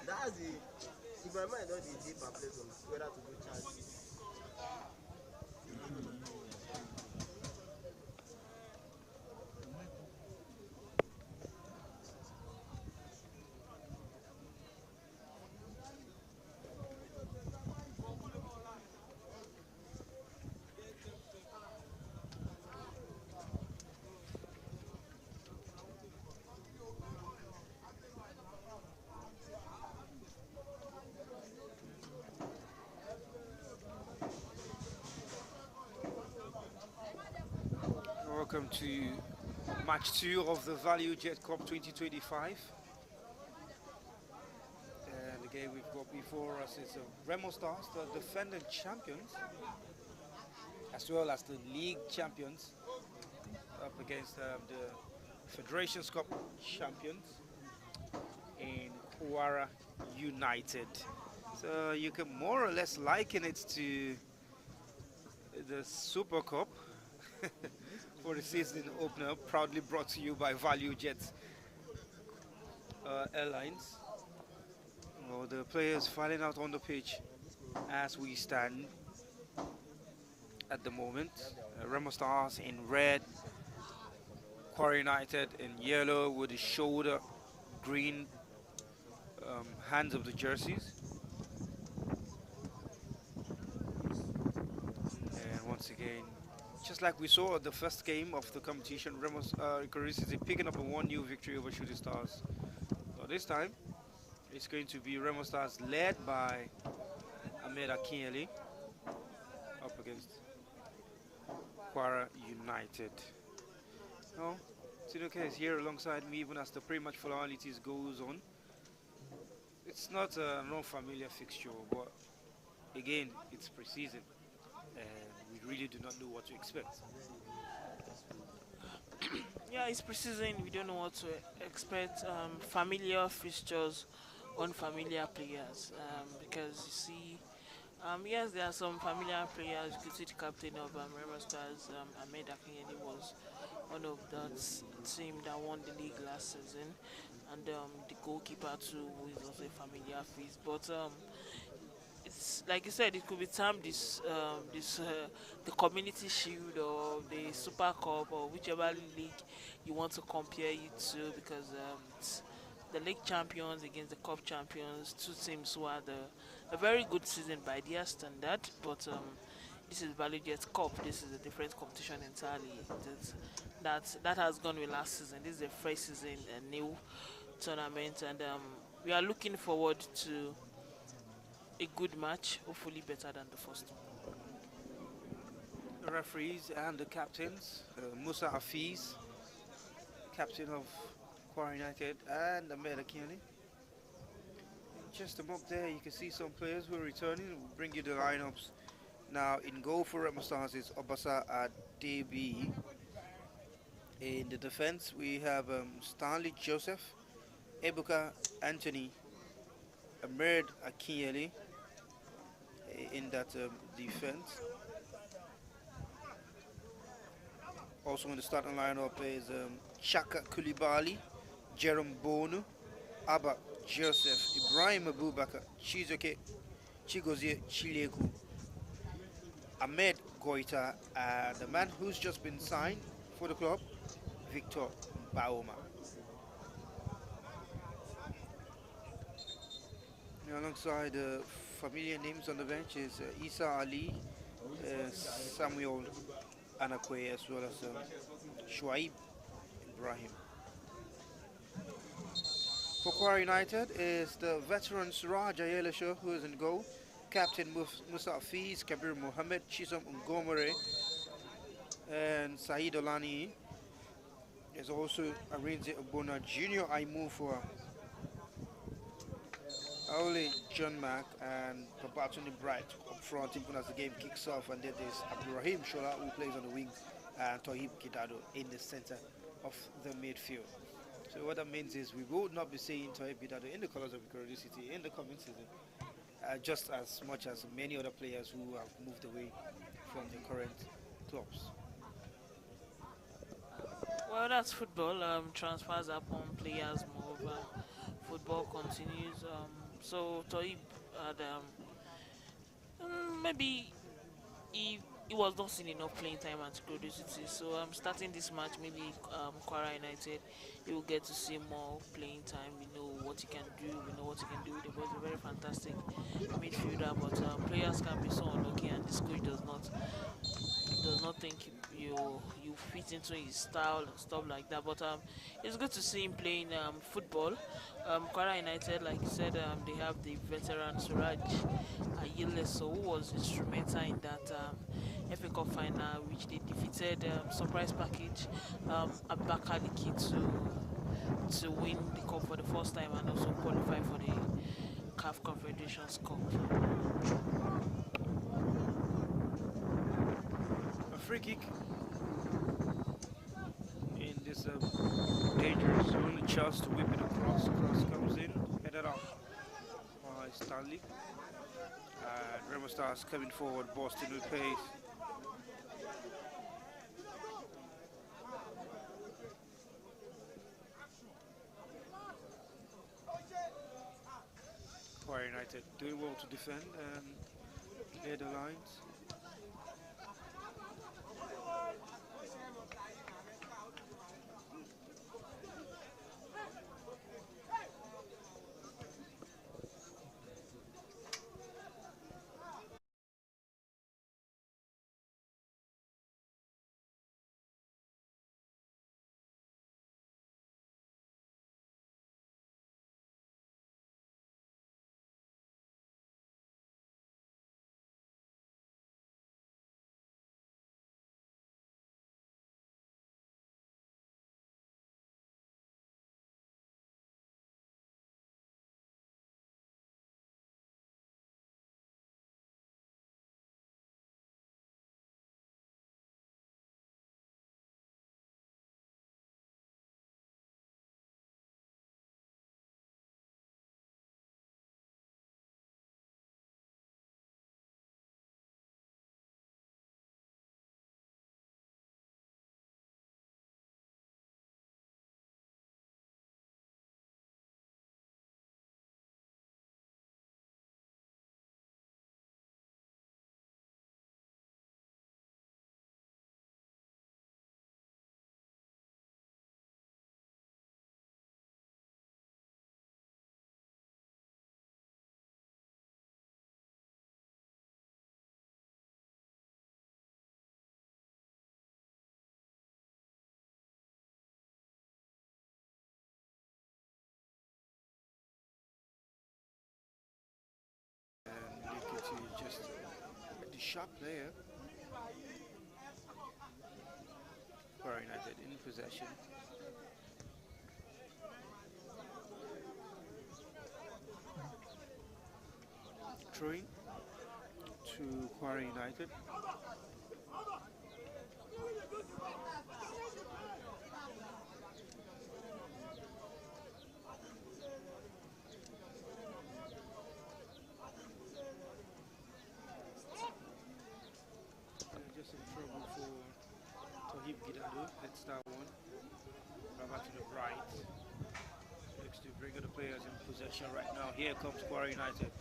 That's the. In my mind, all the deep place on whether to do charge. Welcome to match 2 of the Valuejet Cup 2025. And the game we've got before us is Remo Stars, the defending champions, as well as the league champions, up against the Federations Cup champions in Kwara United. So you can more or less liken it to the Super Cup for the season opener, proudly brought to you by Valuejet Airlines. Well, the players filing out on the pitch as we stand at the moment. Remo Stars in red, Kwara United in yellow with the shoulder green hands of the jerseys. And once again, just like we saw at the first game of the competition, Remo Stars is picking up a 1-0 victory over Shooting Stars. So this time, it's going to be Remo Stars led by Ahmed Akinyele up against Kwara United. Now, Tinuke is here alongside me even as the pre-match formalities goes on. It's not a non-familiar fixture, but again, it's pre-season and we really do not know what to expect. Yeah, it's pre-season. We don't know what to expect. Familiar fixtures, unfamiliar players. Because you see, yes, there are some familiar players. You could see the captain of Remo Stars, Ahmed Akinyele, was one of that team that won the league last season, and the goalkeeper too, who is also a familiar face. But it's like you said, it could be termed the Community Shield or the Super Cup or whichever league you want to compare it to, because it's the league champions against the cup champions, two teams who had a very good season by their standard. But this is Valuejet Cup. This is a different competition entirely. That has gone with last season. This is a fresh season, a new tournament, and we are looking forward to a good match, hopefully better than the first one. The referees and the captains, Musa Hafiz, captain of Kwara United, and Ahmed Akinyele. Just above there, you can see some players who are returning. We'll bring you the lineups. Now, in goal for Remo Stars is Obasa Adebi. In the defense, we have Stanley Joseph, Ebuka Anthony, Ahmed Akinyele in that defense. Also in the starting lineup is Chaka Koulibaly, Jerome Bonu, Abba Joseph, Ibrahim Abubakar, Chizoke Chigozie Chileku, Ahmed Goita, and the man who's just been signed for the club, Victor Bauma. Alongside the familiar names on the bench is Isa Ali, Samuel Anakwe, as well as Shuaib Ibrahim. For Kwara United is the veteran Suraj Ayelasho, who is in goal. Captain Musa Hafiz, Kabir Mohammed, Chisom Ngomere, and Saeed Olani. There's also Arinze Obona Junior Aimufua, Aule John Mack, and Babatuni Bright up front, even as the game kicks off. And then there's Abdurrahim Shola, who plays on the wing, and Tohib Kidado in the center of the midfield. So what that means is we will not be seeing Tohib Kidado in the colors of Ikorodu City in the coming season, just as much as many other players who have moved away from the current clubs. Well, that's football. Transfers happen, players move, football continues. So Toib had maybe he was not seeing enough playing time at City. So starting this match, maybe Kwara United, he will get to see more playing time. We know what he can do. We know what he can do with the ball. He's a very fantastic midfielder, but players can be so unlucky, and this coach does not think you fit into his style and stuff like that. But it's good to see him playing football. Kwara United, like you said, they have the veteran Suraj Ayile, so who was instrumental in that FA Cup final, which they defeated surprise package Abakaliki to win the cup for the first time and also qualify for the CAF Confederations Cup. Free kick in this dangerous zone. A chance to whip it across. Cross comes in, headed off by Stanley. And Remo Stars coming forward, Boston with pace. Kwara United doing well to defend and clear the lines. To just the sharp player. Kwara United in possession. Throwing to Kwara United. Just in trouble for Tohib Gidado. That's that one. Back to the right. Looks to bring other players in possession right now. Here comes Kwara United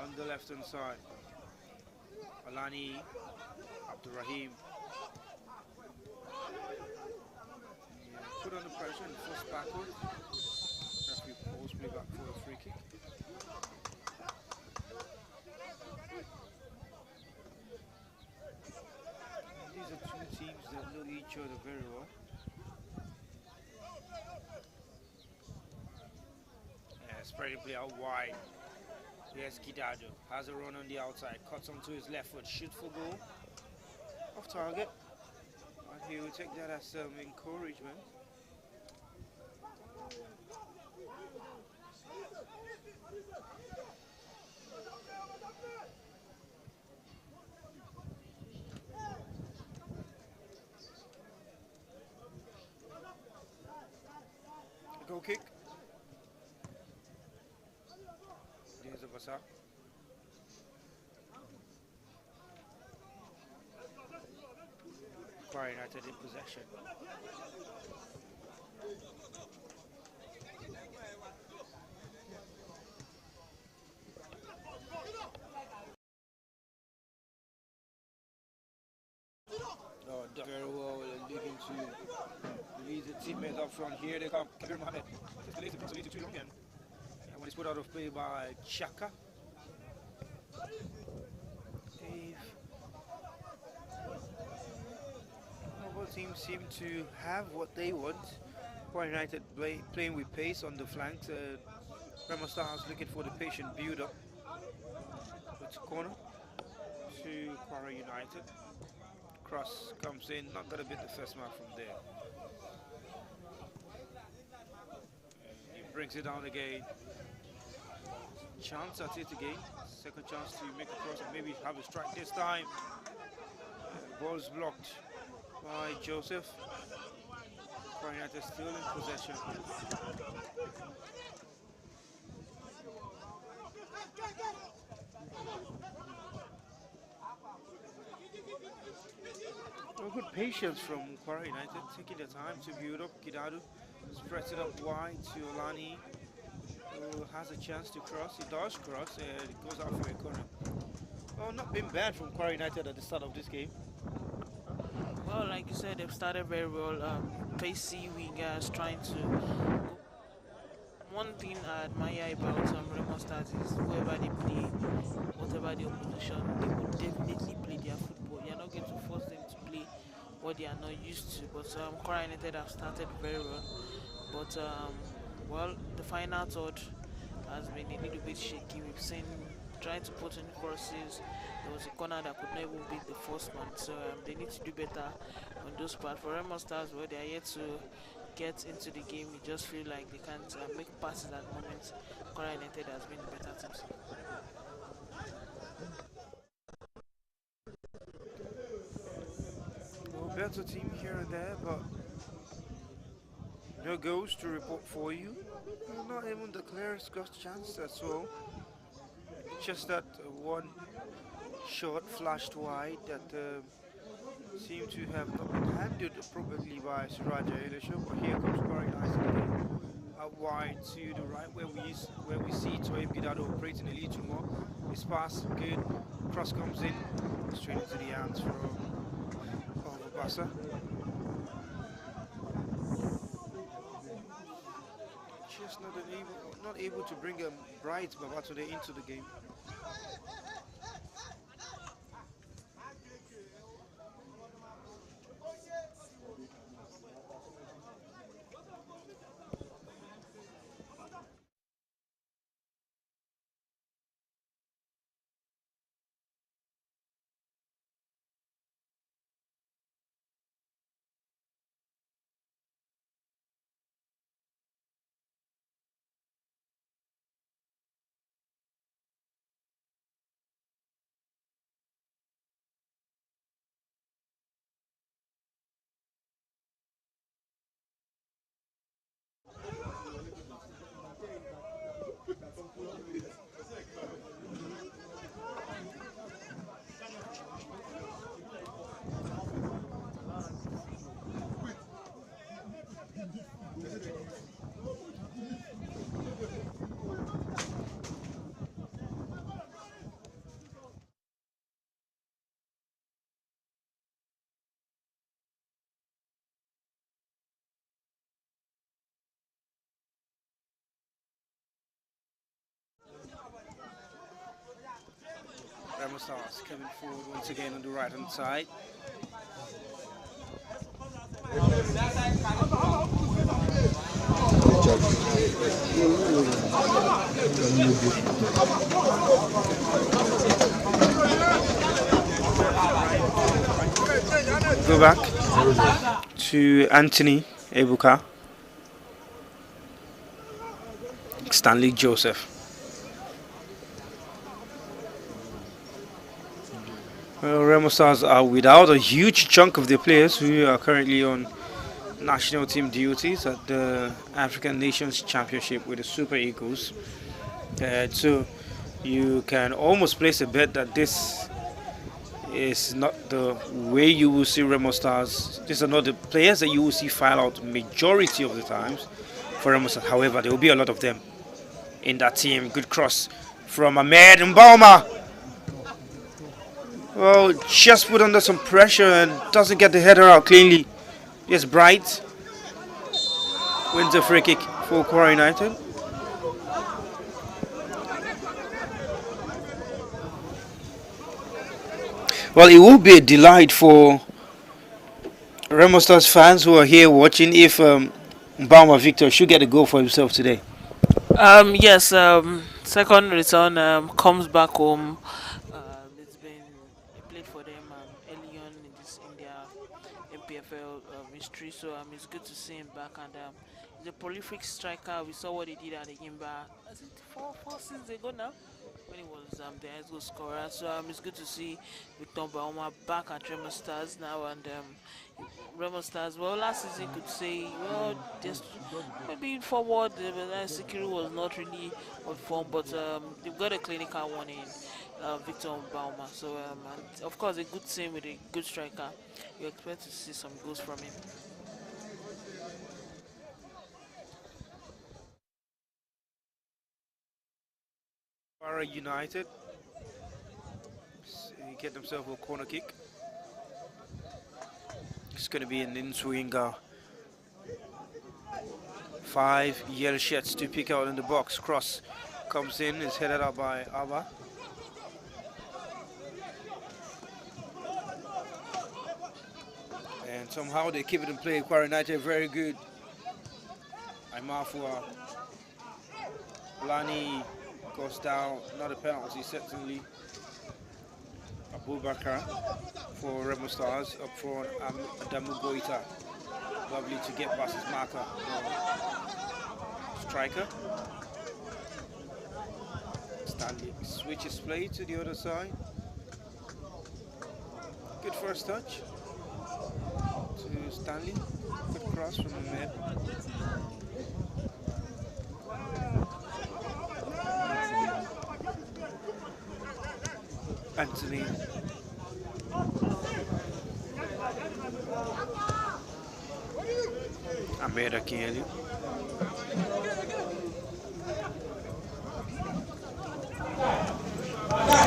on the left hand side. Alani, Abdurrahim. Yeah, put on the pressure and force backward. Referee pulls play back for a free kick. These are two teams that know each other very well. Spreading play out wide. Yes, Guidado has a run on the outside, cuts onto his left foot, shoots for goal, off target, and he will take that as encouragement. Goal kick. There's a Basa. Kwara United in possession. Oh, very well, looking to release the teammate up front. Here they come. Kabir Mohamed. Just delayed too long, and when it's put out of play by Chaka. Both teams seem to have what they want. Kwara United playing with pace on the flanks. Remo Stars looking for the patient build-up. It's corner to Kwara United. Cross comes in, not going to beat the first man from there. He brings it down again. Chance at it again. Second chance to make a cross and maybe have a strike this time. Ball's blocked by Joseph. Kwara United still in possession. Good patience from Kwara United, taking the time to build up. Guidado spreads it up wide to Olani, who has a chance to cross. He does cross, and it goes out for a corner. Well, not been bad from Kwara United at the start of this game. Well, like you said, they've started very well. Pacey wingers trying to. One thing I admire about Remo Stars is whoever they play, whatever the opposition, they will definitely play their football. You're not going to force them to play what they are not used to. But Kwara United have started very well. But well, the final third has been a little bit shaky. We've seen trying to put in crosses. There was a corner that could not even beat the first man. So they need to do better on those parts. For Remo Stars, where they are yet to get into the game, you just feel like they can't make passes at the moment. Kwara United has been the better teams. Well, better team here and there, but no goals to report for you. Not even the clearest ghost chance as well. Just that one shot flashed wide that seemed to have not been handled appropriately by Siraja Elisha. But here comes Kwara United again, out wide to the right where we see Toib Guidado operating a little more. His pass good, cross comes in, straight into the hands from Basa. Just not able to bring a bright Babatunde into the game. Remo Stars coming forward once again on the right hand side. Good job. Go back to Anthony Ebuka, Stanley Joseph. Well, Remo Stars are without a huge chunk of their players who are currently on national team duties at the African Nations Championship with the Super Eagles. So you can almost place a bet that this is not the way you will see Remo Stars. These are not the players that you will see file out majority of the times for Remo Stars. However, there will be a lot of them in that team. Good cross from Ahmed Mbauma. Well, just put under some pressure and doesn't get the header out cleanly. Yes, Bright wins the free kick for Kwara United. Well, it will be a delight for Remo Stars fans who are here watching if Mbauma Victor should get a goal for himself today. Yes, second return comes back home. It's been played for them early on in their MPFL history, so it's good to see him back. And he's a prolific striker. We saw what he did at the Imba. I think four seasons ago now, when he was the highest goal scorer. So it's good to see Victor Bauma back at Remo Stars now. And Remo Stars, well, last season could say, well, just maybe forward, Sikiru was not really on form, but they've got a clinical one in Victor Bauma. So, and of course, a good team with a good striker. You expect to see some goals from him. Kwara United get themselves a corner kick. It's going to be an in-swinger. 5 yellow shirts to pick out in the box. Cross comes in, is headed out by Abba. And somehow they keep it in play. Kwara United very good. Aimafua. Lani goes down, not a penalty certainly. Abubakar for Remo Stars up front. Adamu Goita, lovely to get past his marker. Striker. Stanley switches play to the other side. Good first touch to Stanley. Good cross from Ahmed. Anthony. Ahmed Akineli.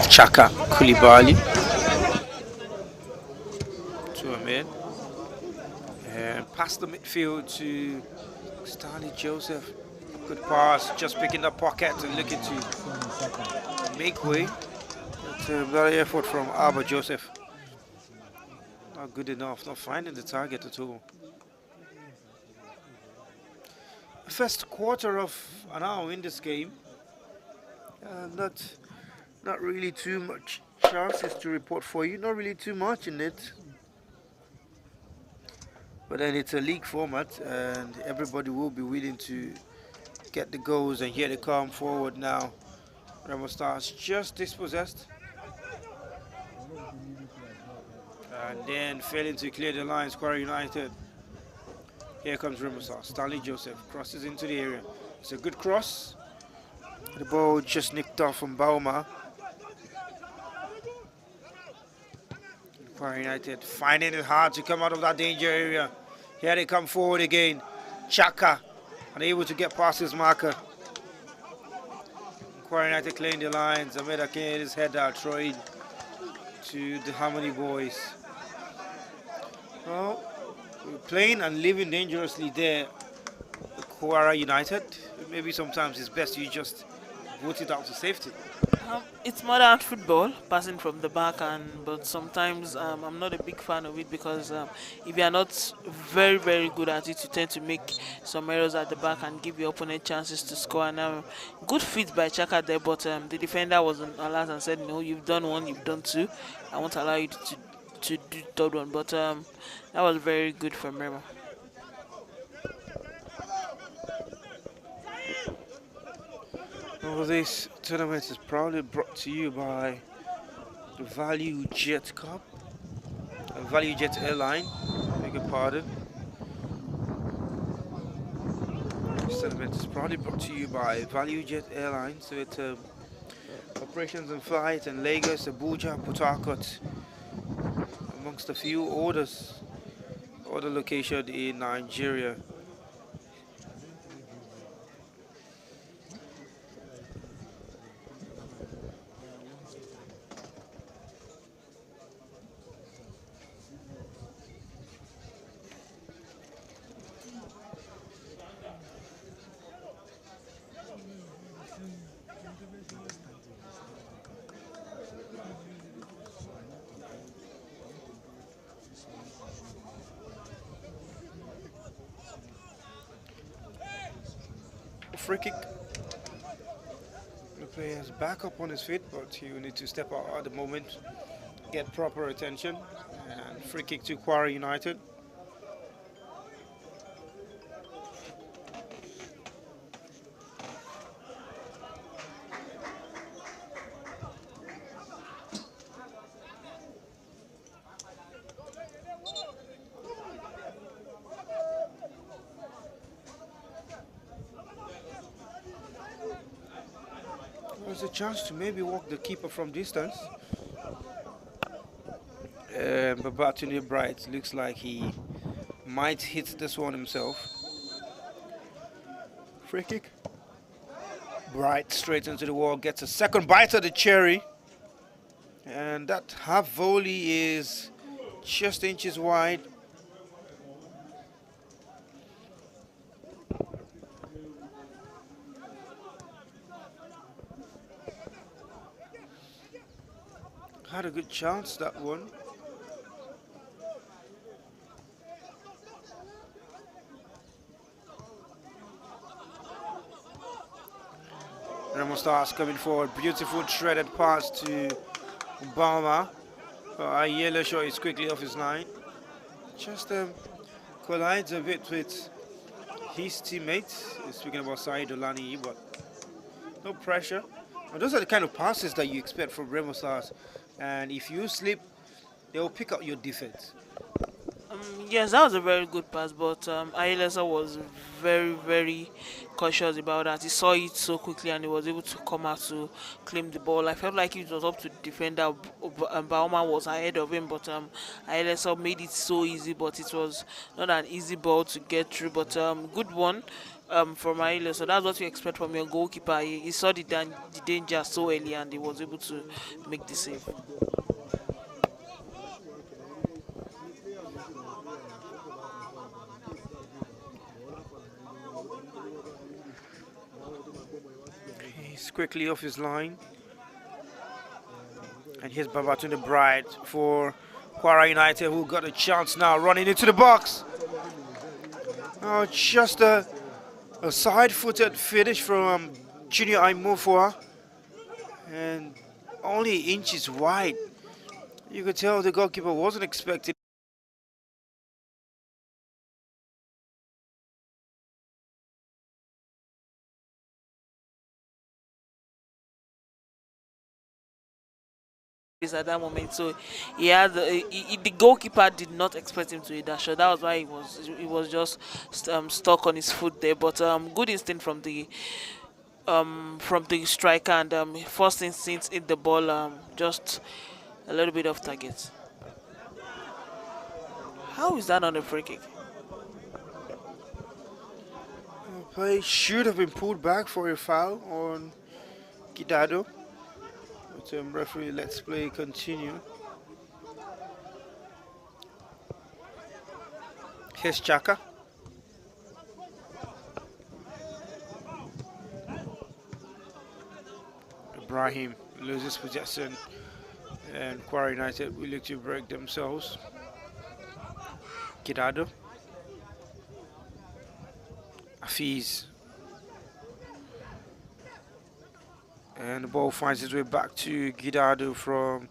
Chaka Koulibaly. To Ahmed. And past the midfield to Stanley Joseph. Good pass, just picking up pockets and looking to make way. That effort from Abba Joseph. Not good enough, not finding the target at all. First quarter of an hour in this game. Not really too much chances to report for you, not really too much in it. But then it's a league format and everybody will be willing to get the goals, and here they come forward now. Remo Stars just dispossessed. And then failing to clear the lines, Kwara United. Here comes Remo Stars. Stanley Joseph crosses into the area. It's a good cross. The ball just nicked off from Bauma. Kwara United finding it hard to come out of that danger area. Here they come forward again. Chaka unable to get past his marker. Kwara United clearing the lines. Ahmed Akin's header thrown to the Harmony boys. Well, we're playing and living dangerously there. Kwara United. Maybe sometimes it's best you just vote it out to safety. It's modern football, passing from the back, and but sometimes I'm not a big fan of it because if you are not very good at it, you tend to make some errors at the back and give your opponent chances to score. And good feet by Chaka there, but the defender was on alert and said, "No, you've done one, you've done two. I won't allow you to do third one." But that was very good from Remo. Well, this tournament is proudly brought to you by the Valuejet Cup, a Valuejet airline. Beg your pardon. This tournament is proudly brought to you by Valuejet Airlines. So it's operations and flights in Lagos, Abuja, Port Harcourt, amongst a few other locations in Nigeria. Free kick. The player is back up on his feet, but he will need to step out at the moment, get proper attention. And free kick to Kwara United. There's a chance to maybe walk the keeper from distance. But Babatunde Bright looks like he might hit this one himself. Free kick. Bright straight into the wall, gets a second bite of the cherry. And that half volley is just inches wide. Had a good chance, that one. Remo Stars coming forward. Beautiful threaded pass to Obama. A yellow shot is quickly off his line. Just collides a bit with his teammates. Speaking about Said Olani, but no pressure. And those are the kind of passes that you expect from Remo Stars. And if you slip, they will pick up your defense. Yes, that was a very good pass, but Ayelesa was very cautious about that. He saw it so quickly and he was able to come out to claim the ball. I felt like it was up to the defender. Bauma was ahead of him, but Ayelesa made it so easy, but it was not an easy ball to get through. But good one from Ayelesa. So that's what you expect from your goalkeeper. He saw the danger so early and he was able to make the save. Quickly off his line, and here's Babatunde Bright for Kwara United, who got a chance now, running into the box. Oh, just a side-footed finish from Junior Aimofua, and only inches wide. You could tell the goalkeeper wasn't expecting at that moment, so he had the goalkeeper did not expect him to hit that shot. That was why he was just stuck on his foot there. But good instinct from the striker, and first instinct in the ball, just a little bit off target. How is that not a free kick? play should have been pulled back for a foul on Gidado. But referee lets play continue. Here's Chaka. Ibrahim loses possession, and Kwara United will look to break themselves. Kidado, Afiz, and the ball finds its way back to Gidado from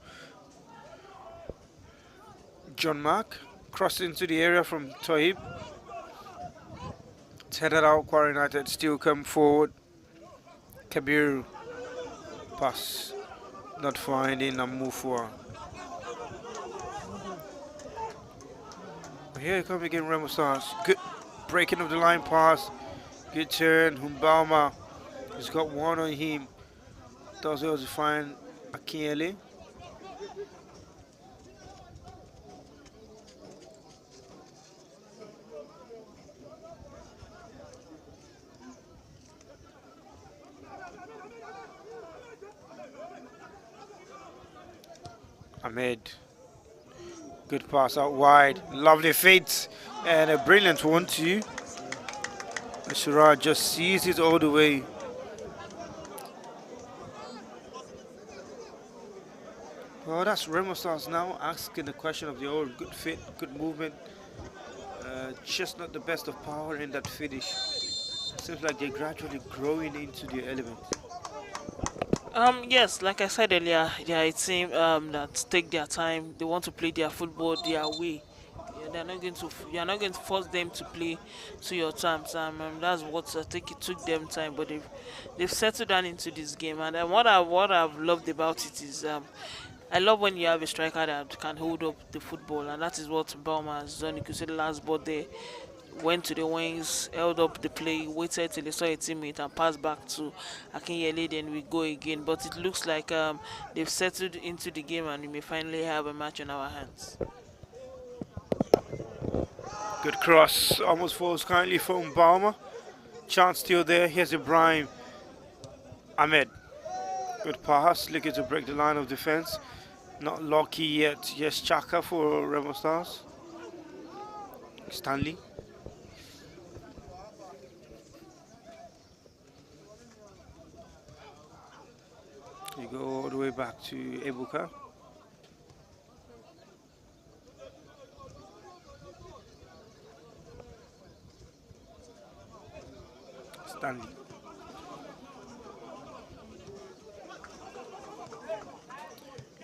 John Mark. Crossed into the area from Toib. It's headed out. Kwara United still come forward. Kabir pass, not finding Amufua. Here come again Remo Stars. Good breaking of the line pass. Good turn. Humbauma has got one on him. Does also find Akiele. Ahmed. Good pass out wide. Lovely feet. And a brilliant one too. Shura just sees it all the way. Well, that's Remo Stars now asking the question of the old good fit, good movement. Just not the best of power in that finish. Seems like they're gradually growing into their element. Yes, like I said earlier, they are a team that take their time. They want to play their football their way. Yeah, they're not going to. You are not going to force them to play to your terms. That's what I think it took them time, but they've settled down into this game. And what I've loved about it is I love when you have a striker that can hold up the football, and that is what Bauman has done. You could say the last ball there went to the wings, held up the play, waited till he saw a teammate and passed back to Akinyele, then we go again. But it looks like they've settled into the game and we may finally have a match on our hands. Good cross, almost falls kindly from Bauma. Chance still there. Here's Ibrahim Ahmed. Good pass, looking to break the line of defense. Not lucky yet. Yes, Chaka for Remo Stars. Stanley. You go all the way back to Ebuka. Stanley.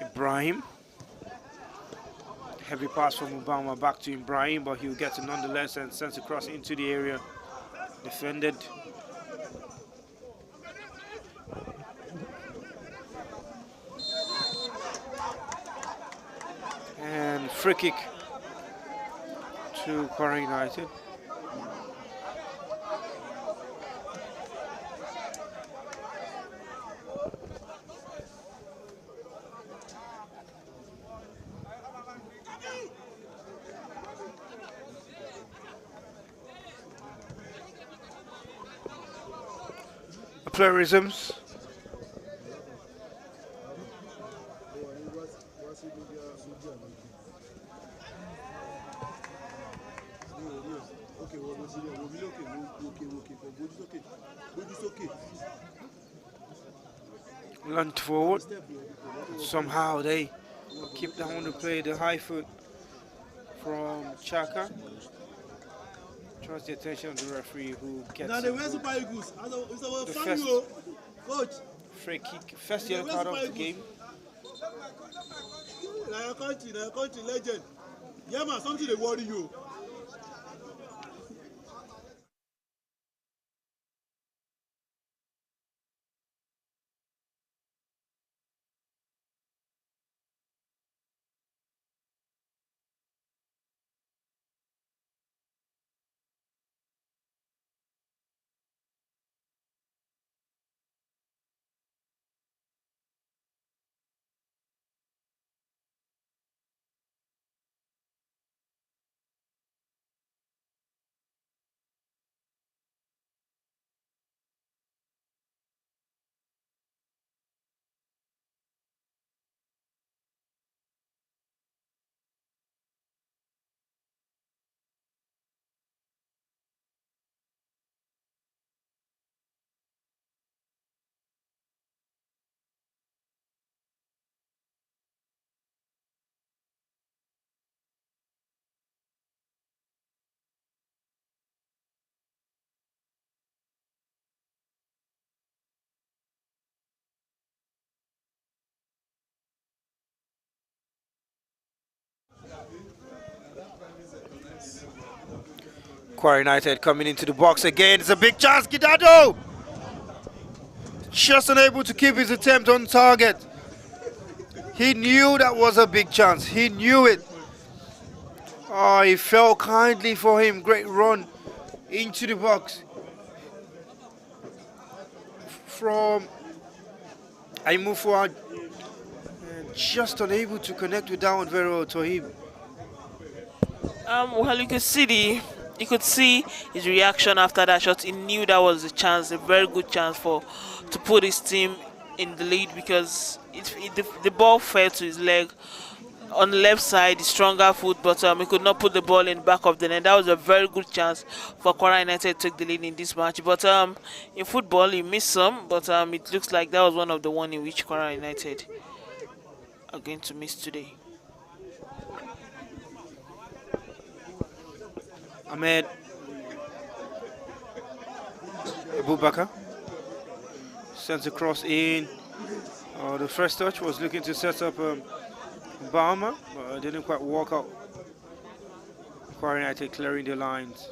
Ibrahim. Heavy pass from Obama back to Ibrahim, but he'll get it nonetheless and sends across into the area. Defended. And free kick to Kwara United. Play resumes. Lunge forward. Somehow they keep down to play the high foot from Chaka. Draws the attention of the referee who gets the first free kick, first yellow card of the game. Country legend. Yeah, man, something they worry you. Kwara United coming into the box again. It's a big chance. Gidado! Just unable to keep his attempt on target. He knew that was a big chance. He knew it. Oh, he fell kindly for him. Great run into the box from I move forward. And just unable to connect with that one very well to him. Well, you could see his reaction after that shot. He knew that was a chance, a very good chance to put his team in the lead, because the ball fell to his leg on the left side, the stronger foot, but he could not put the ball in the back of the net. That was a very good chance for Kwara United to take the lead in this match. But in football, he missed some, but it looks like that was one of the one in which Kwara United are going to miss today. Ahmed Abubakar sends a cross in. The first touch was looking to set up Bahama, but didn't quite walk out. Kwara United clearing the lines.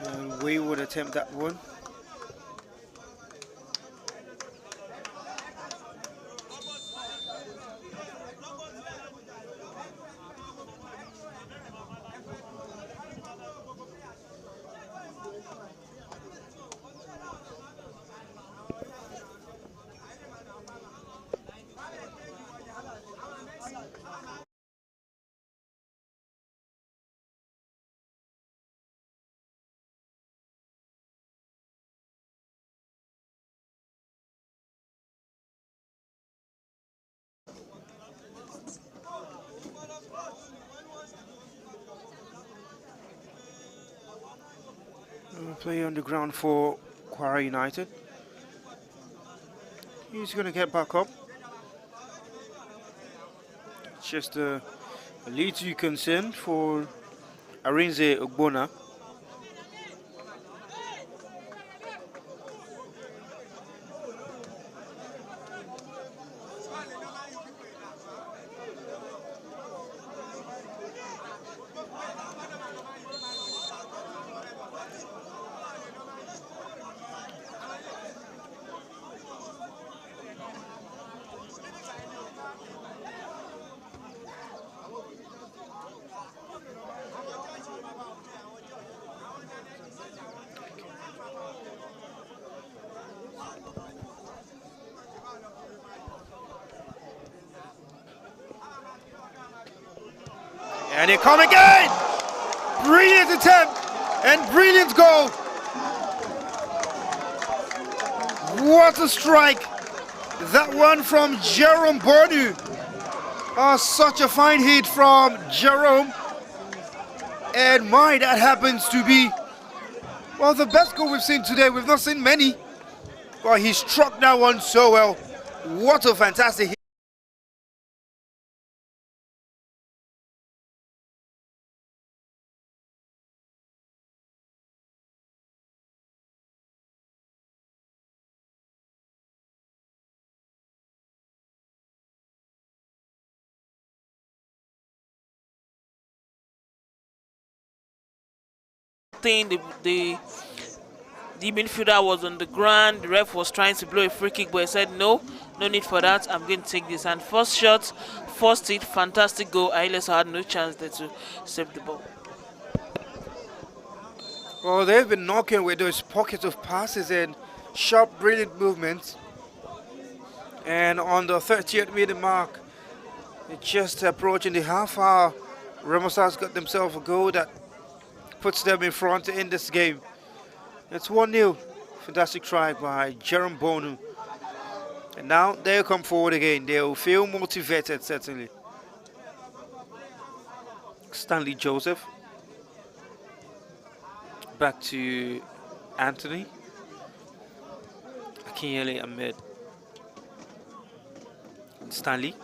And we would attempt that one. Play on the ground for Kwara United. He's going to get back up. Just a little concern for Arinze Ogbona. And they come again! Brilliant attempt and brilliant goal. What a strike! That one from Jerome Bordu. Such a fine hit from Jerome. And my, that happens to be, well, the best goal we've seen today. We've not seen many, but he struck that one so well. What a fantastic hit. The midfielder was on the ground. The ref was trying to blow a free kick, but he said no need for that. I'm going to take this. And first shot, first hit, fantastic goal. Aileso had no chance there to save the ball. Well, they've been knocking with those pockets of passes and sharp, brilliant movements. And on the 30th minute mark, just approaching the half hour, Remo Stars got themselves a goal that puts them in front in this game. It's 1-0. Fantastic try by Jerome Bonu. And now they'll come forward again. They'll feel motivated, certainly. Stanley Joseph. back to Anthony. Akinyele Ahmed. Stanley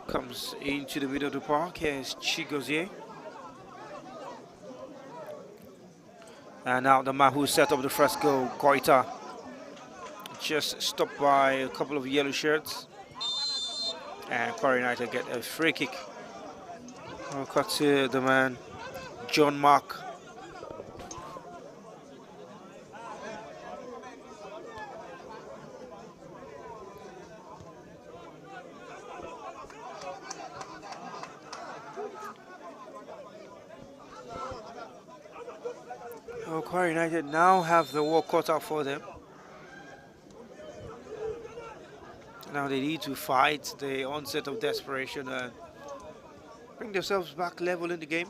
comes into the middle of the park. Here's Chigozie. And now the man who set up the first goal, Koita, just stopped by a couple of yellow shirts. And Kwara United get a free kick. I'll cut to the man, John Mark. Kwara United now have the work cut out for them. Now they need to fight the onset of desperation and bring themselves back level in the game.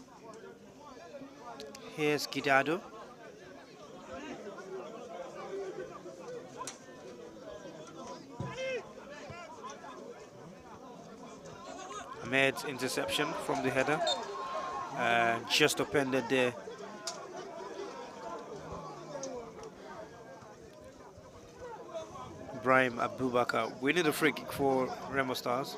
Here's Gidado. Ahmed's interception from the header. Just upended there. Ibrahim Abubakar winning the free kick for Remo Stars.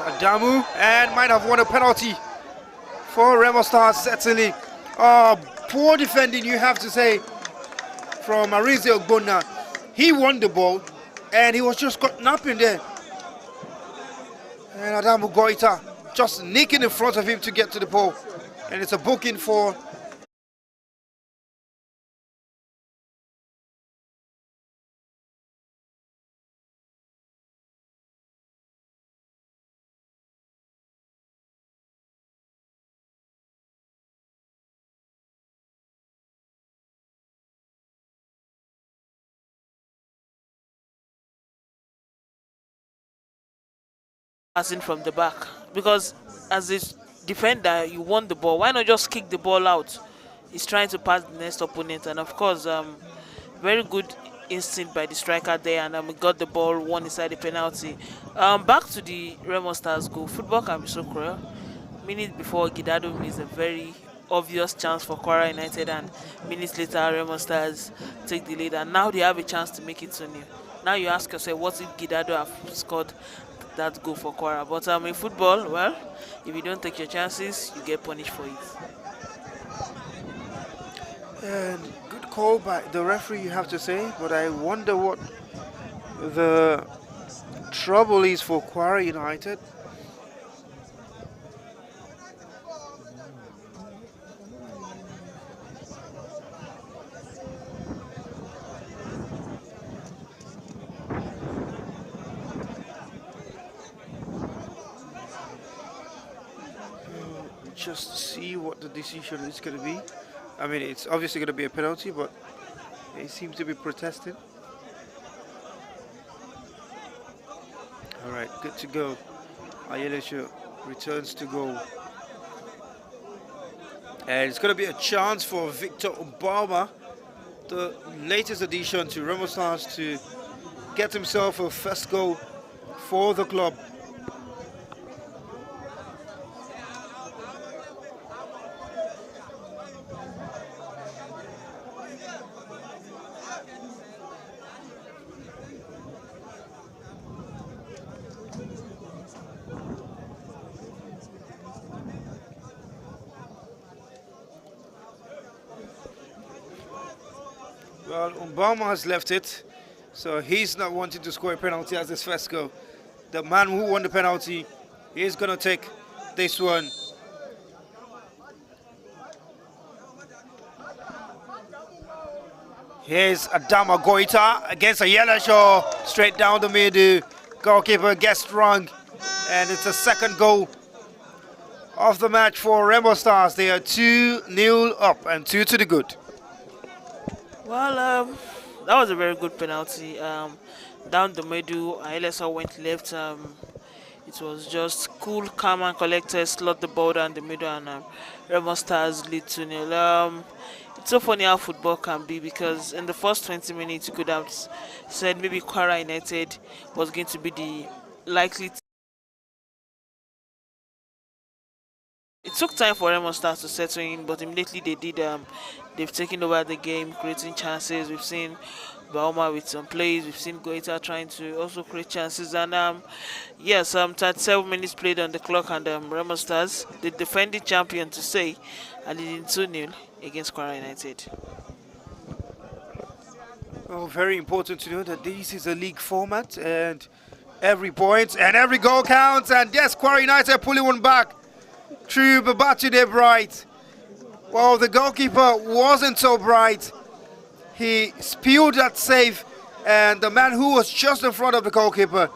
Adamu, and might have won a penalty for Remo Stars, certainly. Poor defending, you have to say, from Arize Ogbonna. He won the ball, and he was just caught napping there. And Adamu Goita just nicking in front of him to get to the ball. And it's a booking for passing from the back, because as a defender you want the ball, why not just kick the ball out? He's trying to pass the next opponent, and of course very good instinct by the striker there, and we got the ball, one inside the penalty. Back to the Remo Stars goal. Football can be so cruel. Minutes before, Gidado missed a very obvious chance for Kwara United, and minutes later Remo Stars take the lead, and now they have a chance to make it 2-0. Now you ask yourself, what if Gidado have scored that goal for Kwara? But in football, well, if you don't take your chances, you get punished for it. And good call by the referee, you have to say, but I wonder what the trouble is for Kwara United. Just see what the decision is going to be. I mean, it's obviously going to be a penalty, but they seem to be protesting. All right, good to go. Ayelesho returns to goal. And it's going to be a chance for Victor Obama, the latest addition to Remo Stars, to get himself a first goal for the club. Well, Obama has left it, so he's not wanting to score a penalty as his first goal. The man who won the penalty He's going to take this one. Here's Adama Goita against a yellow show. Straight down the middle. Goalkeeper gets wrong. And it's a second goal of the match for Remo Stars. They are 2-0 up and 2 to the good. Well, that was a very good penalty. Down the middle, LSR went left. It was just cool, calm, and collected. Slot the ball down the middle, and Remo Stars lead 2-0. It's so funny how football can be, because in the first 20 minutes, you could have said maybe Kwara United was going to be the likely. It took time for Remo Stars to settle in, but immediately they did. They've taken over the game, creating chances. We've seen Bauma with some plays. We've seen Goita trying to also create chances. And yes, 37 minutes played on the clock, and Remo Stars, the defending champion to say, are leading 2-0 against Kwara United. Well, very important to know that this is a league format, and every point and every goal counts. And yes, Kwara United pulling one back through Matchday bright. Well, the goalkeeper wasn't so bright. He spilled that save, and the man who was just in front of the goalkeeper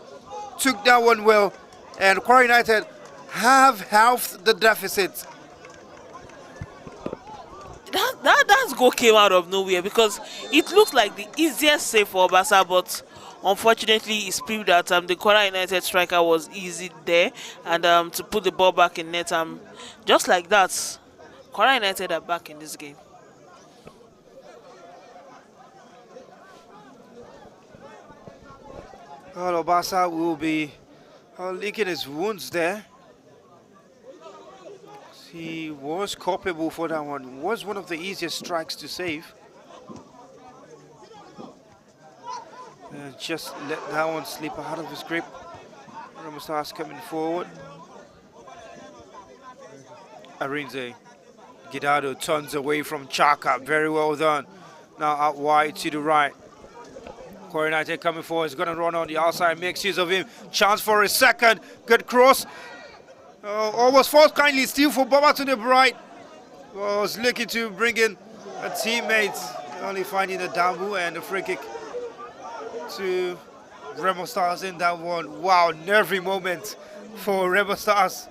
took that one well. And Kwara United have halved the deficit. That goal came out of nowhere, because it looks like the easiest save for Obasa, but unfortunately he spilled that. The Kwara United striker was easy there, and to put the ball back in net, just like that, Kwara United are back in this game. Well, Obasa will be licking his wounds there. He was culpable for that one. It was one of the easiest strikes to save. Just let that one slip out of his grip. Remo Stars coming forward. Arinze. Gidado turns away from Chaka. Very well done. Now out wide to the right. Kwara United coming forward. He's going to run on the outside. Makes use of him. Chance for a second. Good cross. Almost forced kindly steal for Baba to the right. Was looking to bring in a teammate. Only finding the Dambu and the free kick to Remo Stars in that one. Wow, nervy moment for Remo Stars.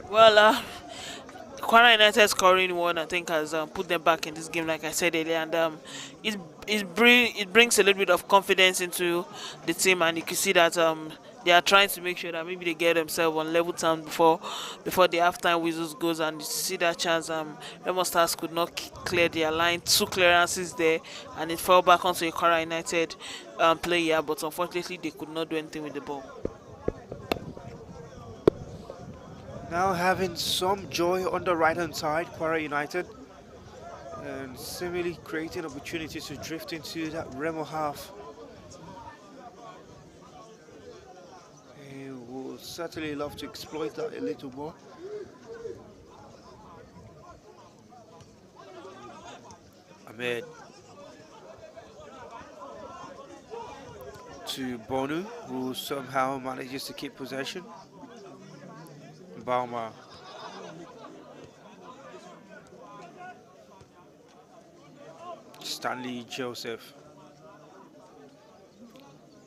Well, Kwara United scoring one, I think, has put them back in this game, like I said earlier, and it brings a little bit of confidence into the team, and you can see that they are trying to make sure that maybe they get themselves on level terms before the halftime whistles goes, and you see that chance. Remo Stars could not clear their line, 2 clearances there, and it fell back onto a Kwara United player, but unfortunately they could not do anything with the ball. Now having some joy on the right hand side, Kwara United, and similarly creating opportunities to drift into that Remo half. He will certainly love to exploit that a little more. Ahmed to Bonu, who somehow manages to keep possession. Bauma. Stanley Joseph.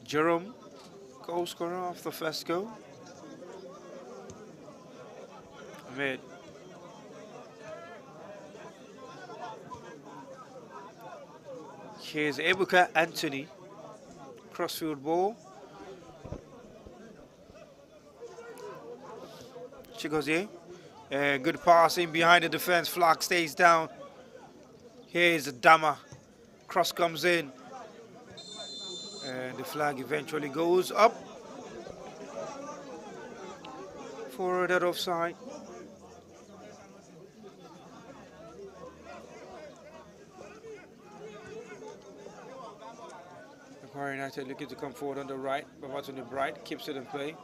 Jerome, goal scorer of the first goal. Ahmed. Here's Ebuka Anthony. Crossfield ball. Chigozie. And good pass in behind the defense. Flag stays down. Here's Adama. Cross comes in. And the flag eventually goes up for that offside. Kwara United looking to come forward on the right. Babat on the right, keeps it in play.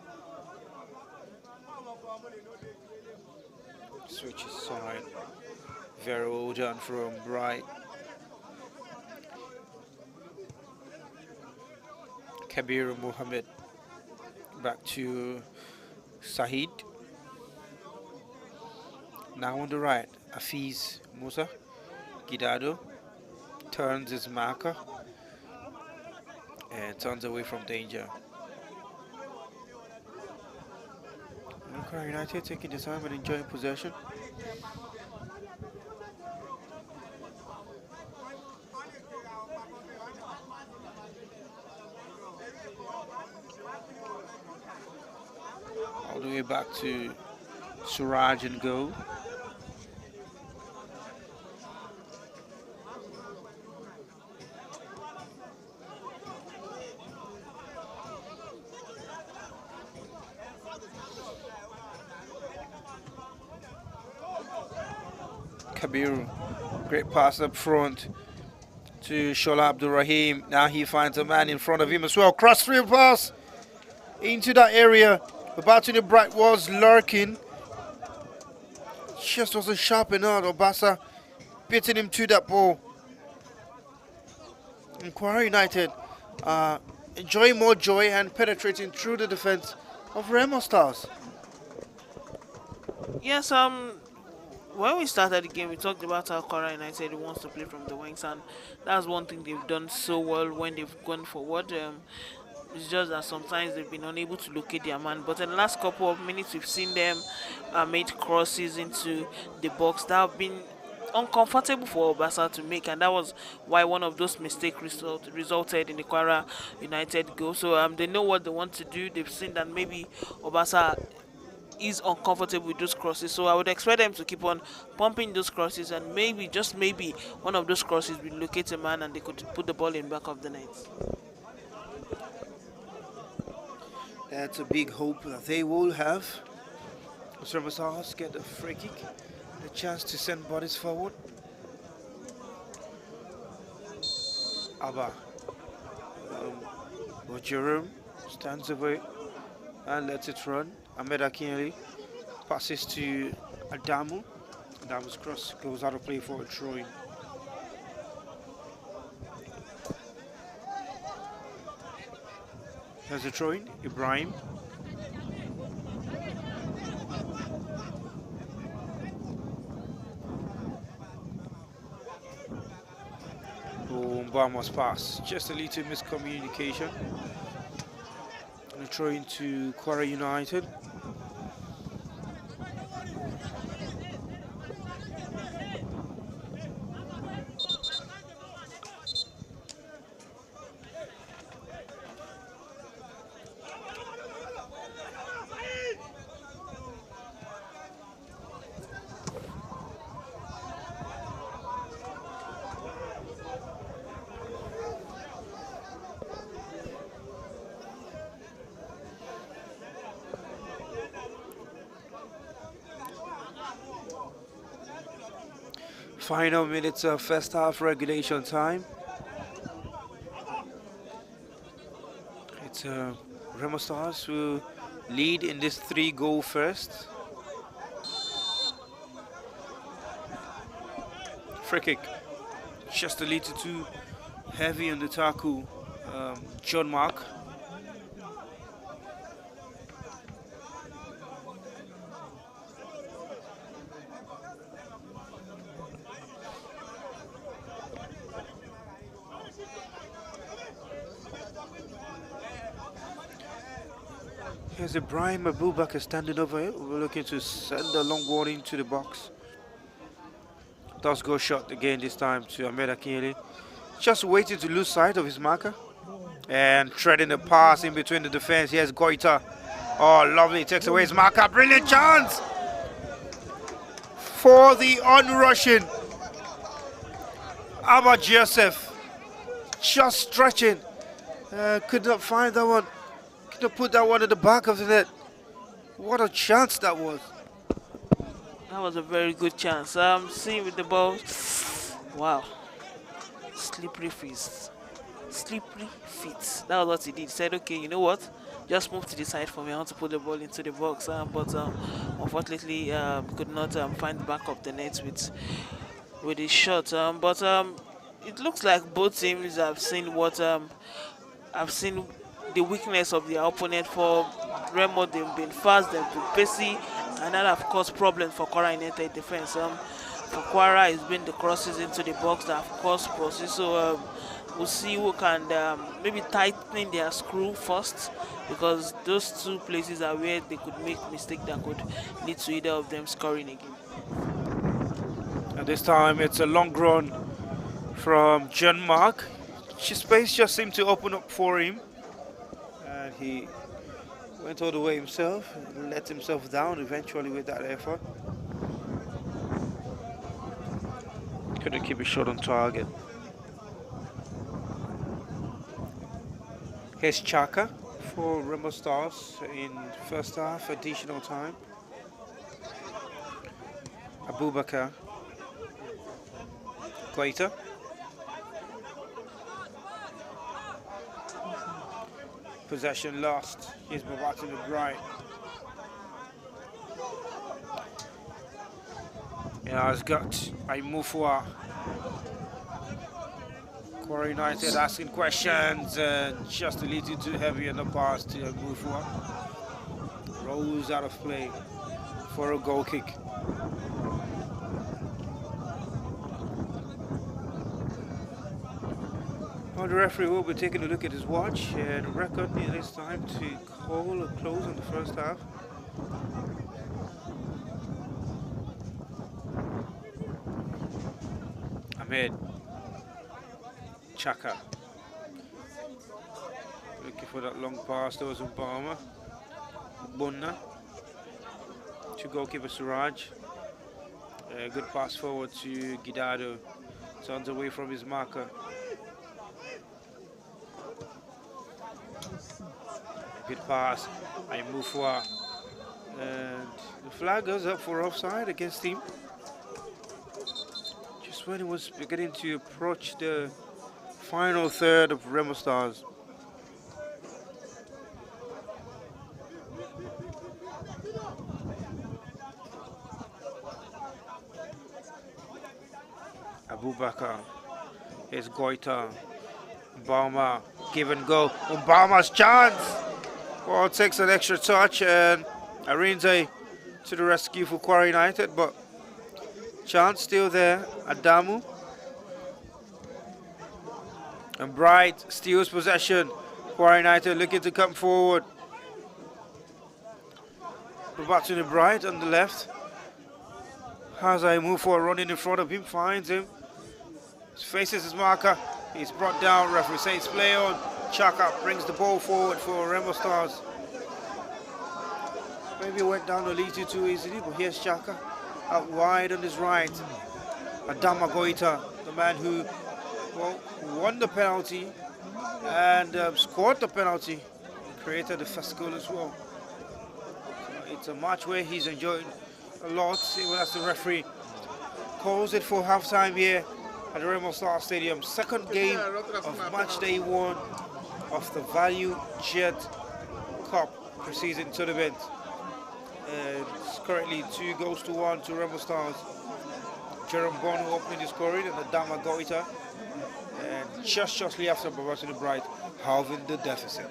Switches side. Very well done from Bright. Kabir Mohammed back to Sahid. Now on the right, Afiz Musa. Gidado turns his marker and turns away from danger. Kwara United taking the time and enjoying possession. All the way back to Suraj and goal. Kabiru, great pass up front to Shola Abdul Rahim. Now he finds a man in front of him as well. Crossfield pass into that area. Babatuni Bright was lurking. Just wasn't sharp enough. Obasa beating him to that ball. And Kwara United enjoying more joy and penetrating through the defense of Remo Stars. Yes, when we started the game, we talked about how Kwara United wants to play from the wings, and that's one thing they've done so well when they've gone forward. It's just that sometimes they've been unable to locate their man. But in the last couple of minutes, we've seen them make crosses into the box that have been uncomfortable for Obasa to make, and that was why one of those mistakes resulted in the Kwara United goal. So they know what they want to do. They've seen that maybe Obasa is uncomfortable with those crosses, so I would expect them to keep on pumping those crosses, and maybe, just maybe, one of those crosses will locate a man and they could put the ball in back of the net. That's a big hope that they will have. Remo Stars get a free kick, a chance to send bodies forward. Abba Jerome stands away and lets it run. Ahmed Akinele passes to Adamu. Adamu's cross goes out of play for a throw-in. There's a throw-in, Ibrahim. Oh, Mbama's pass. Just a little miscommunication. And a throw-in to Kwara United. Final minutes of first half regulation time. It's Remo Stars who lead in this 3-goal first. Free kick. Just a little too heavy on the tackle. John Mark. Here's Ibrahim Abubakar standing over here. We're looking to send a long one into the box. Does go shot again this time to Ahmed Akinele. Just waiting to lose sight of his marker. And treading the pass in between the defense. Here's Goita. Oh, lovely. Takes away his marker. Brilliant chance for the on-rushing Abba Joseph. Just stretching. Could not find that one. To put that one at the back of the net. What a chance that was. That was a very good chance. Seeing with the ball. Wow. Slippery feet. Slippery feet. That was what he did. He said, okay, you know what? Just move to the side for me. I want to put the ball into the box. But unfortunately, could not find the back of the net with his shot. But it looks like both teams have seen what the weakness of their opponent. For Remo, they've been fast, they've been pacey, and that have caused problems for Kwara United defense. For Kwara, it's been the crosses into the box that have caused problems. So we'll see who can maybe tighten their screw first, because those two places are where they could make mistakes that could lead to either of them scoring again. And this time it's a long run from John Mark. Space just seemed to open up for him, and he went all the way himself and let himself down eventually with that effort. Couldn't keep a shot on target. Here's Chaka for Remo Stars in first half, additional time. Abubakar. Quater. Possession lost. Here's Babak to the right. Yeah, it's got Aimufua. Kwara United asking questions, and just a little too heavy on the pass to Aimufua. Rolls out of play for a goal kick. Well, the referee will be taking a look at his watch and record it is time to call a close on the first half. Ahmed. Chaka. Looking for that long pass. There was Obama. Bunna. To goalkeeper Suraj. Good pass forward to Gidado. Turns away from his marker. Good pass. Aimufua. And the flag goes up for offside against him. Just when he was beginning to approach the final third of Remo Stars. Abubakar. Here's Goita. Mbama. Give and go. Mbama's chance. Well, takes an extra touch, and Arinze to the rescue for Kwara United, but chance still there. Adamu. And Bright steals possession. Kwara United looking to come forward. Babatunde Bright on the left. Has a move for running in front of him, finds him. Faces his marker. He's brought down. Referee says play on. Chaka brings the ball forward for Remo Stars. Maybe it went down a little too easily, but here's Chaka out wide on his right. Adama Goita, the man who won the penalty and scored the penalty, created the first goal as well. So it's a match where he's enjoying a lot, even as the referee calls it for halftime here at the Remo Stars Stadium. Second game of Matchday 1 of the Valuejet Cup preseason tournament. It's currently 2-1 to Remo Stars. Jerome Bono opening the scoring and Adama Goita. And just shortly after, Babatunde Bright halving the deficit.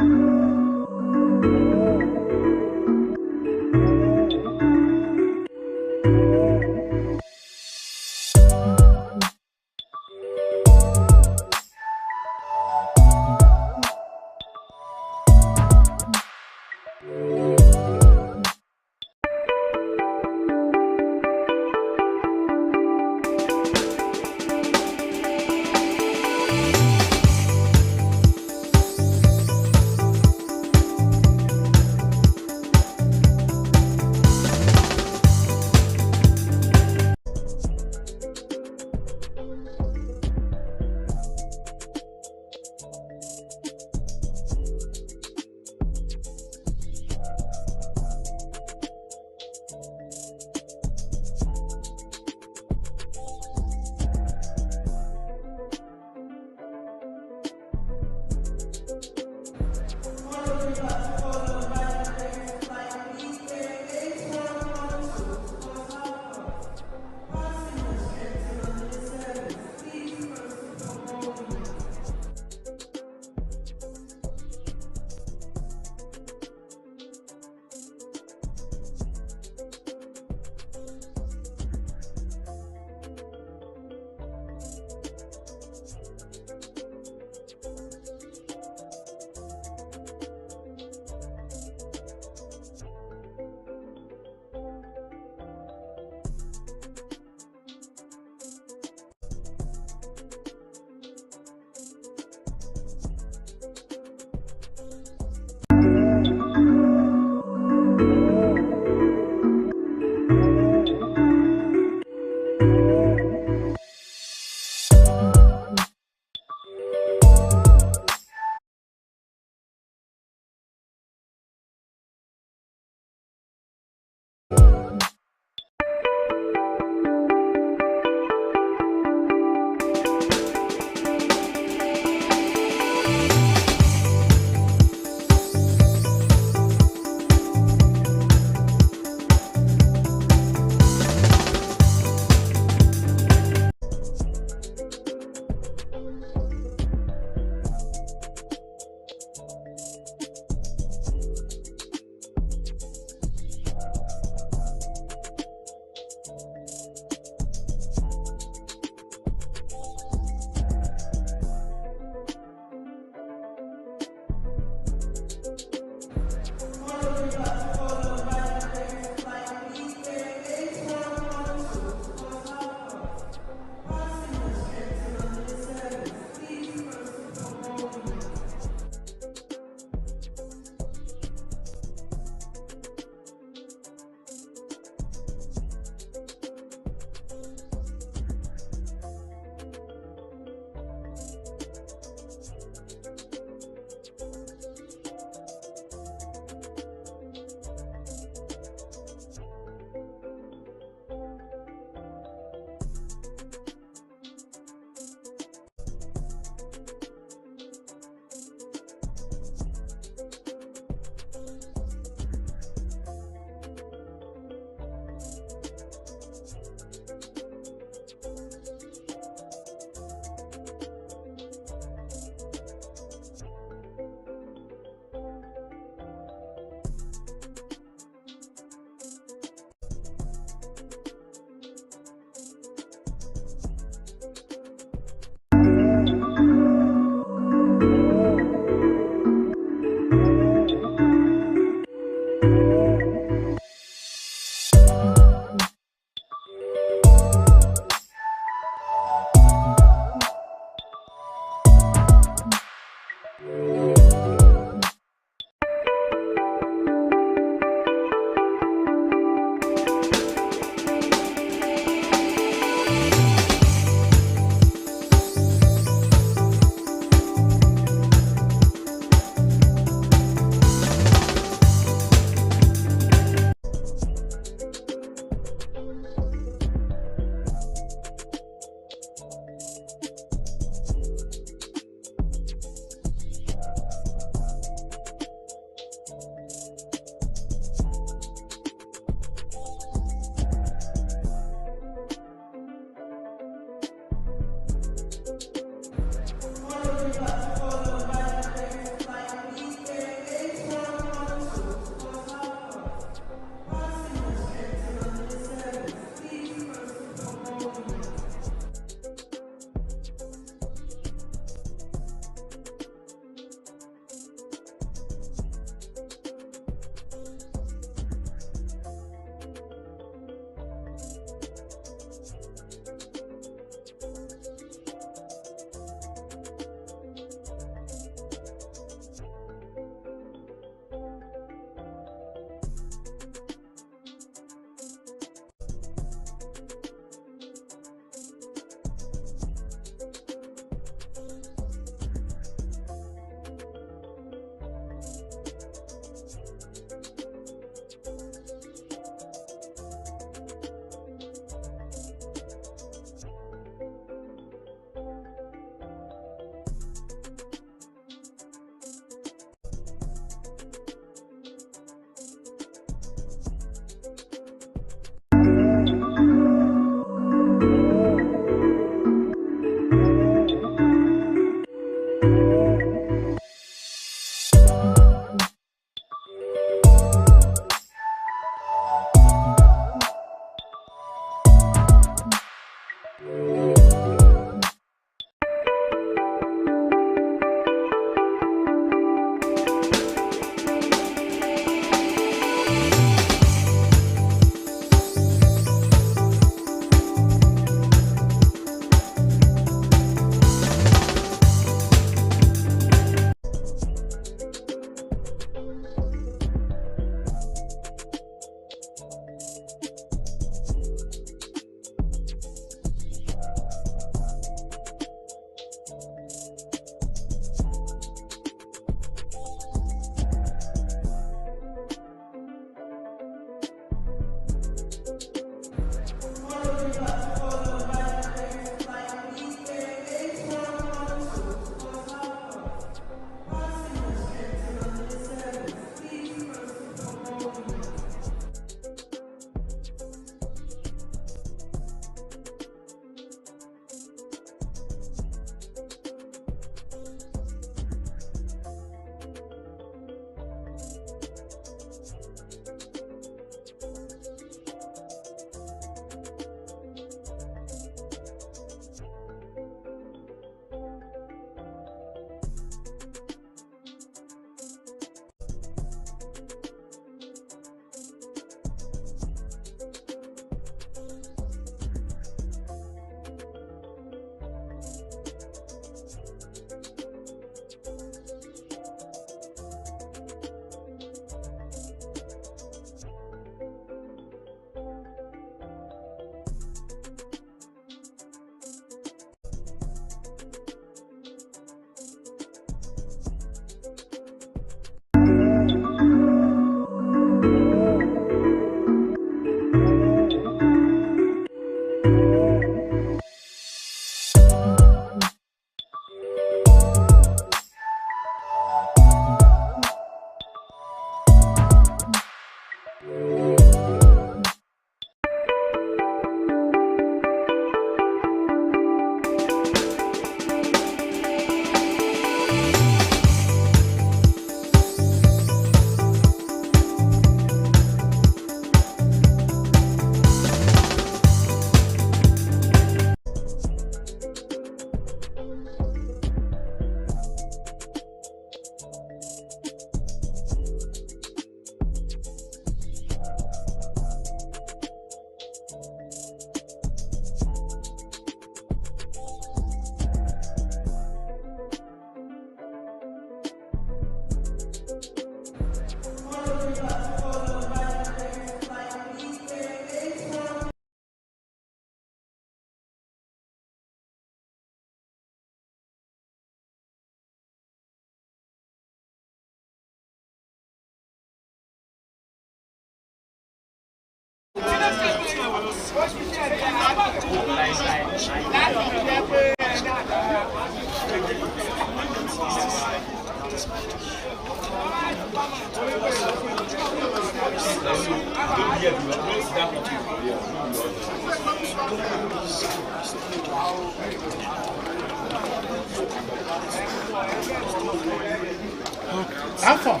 Alpha.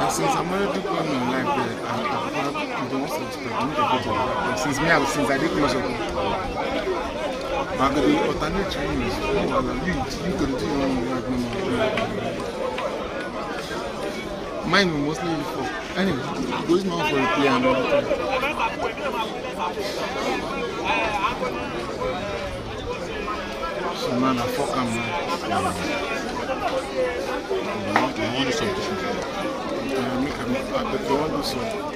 Since I'm already going on live there, I don't want to subscribe. Since I did close it, I'm going to alternate trainings. You could do your own live. Mine will mostly be for anyway. Goes now for a play and everything. So man, I fuck him, man. I want to substitution. I want to do so.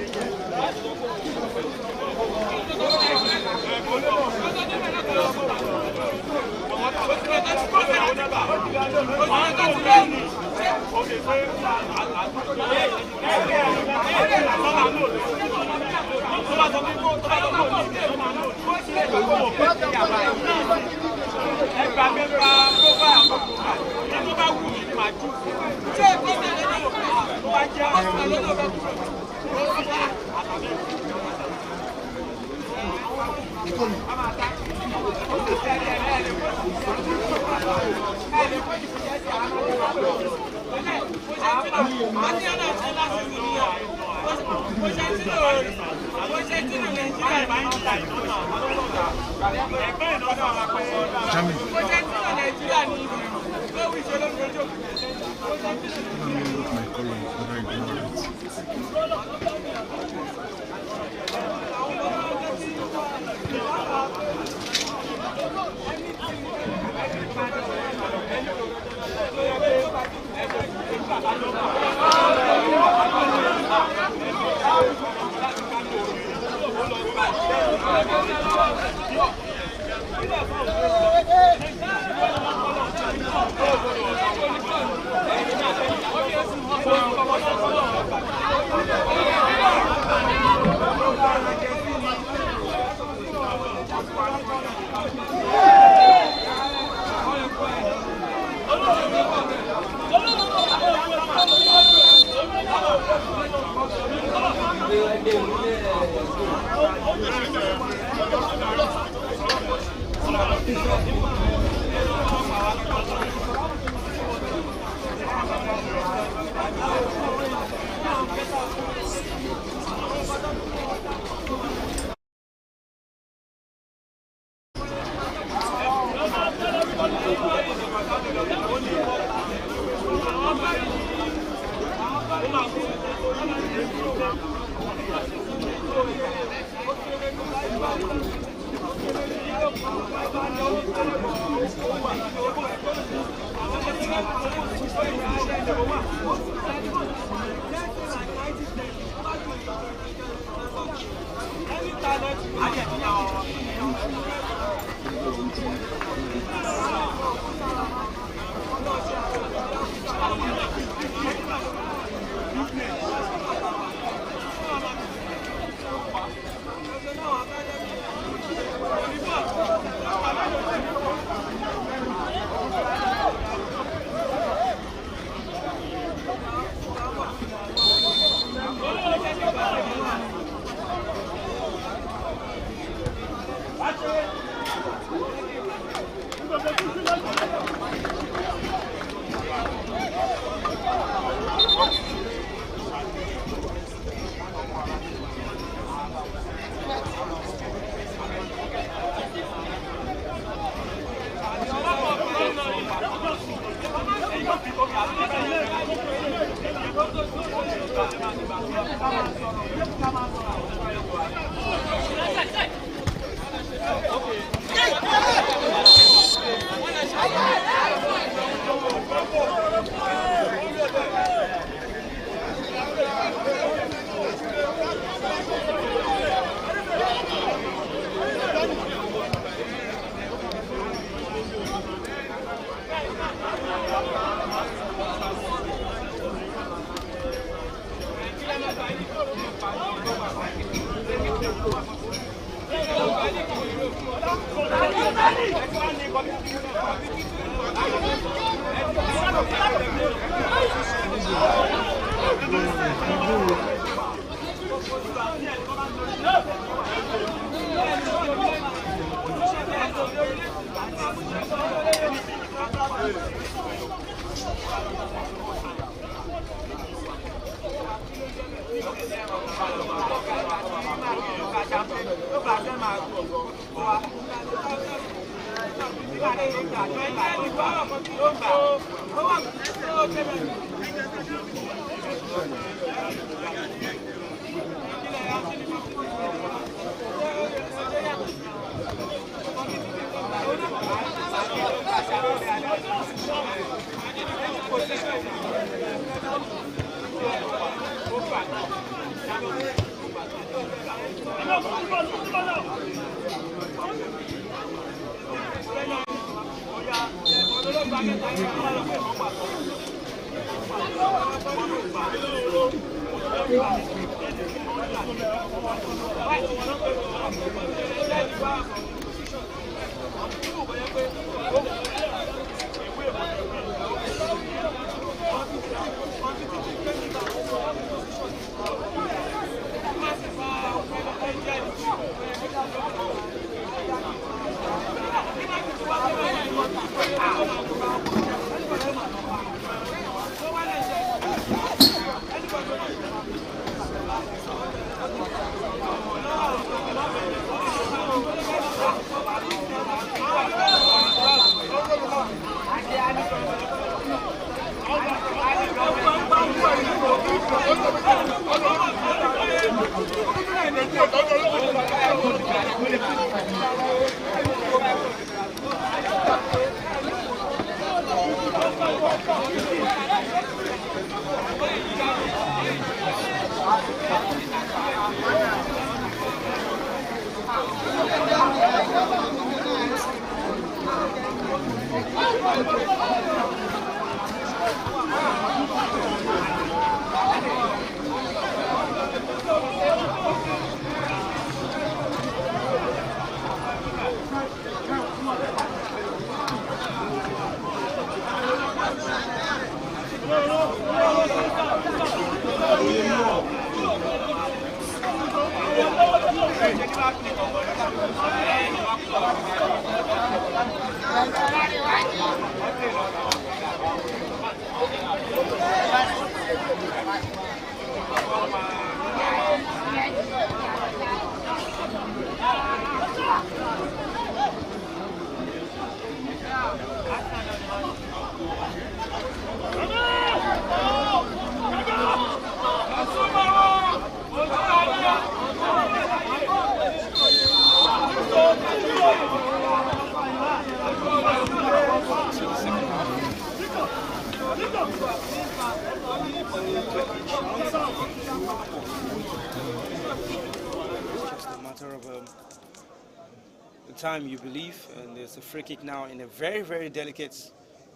Time you believe, and there's a free kick now in a very, very delicate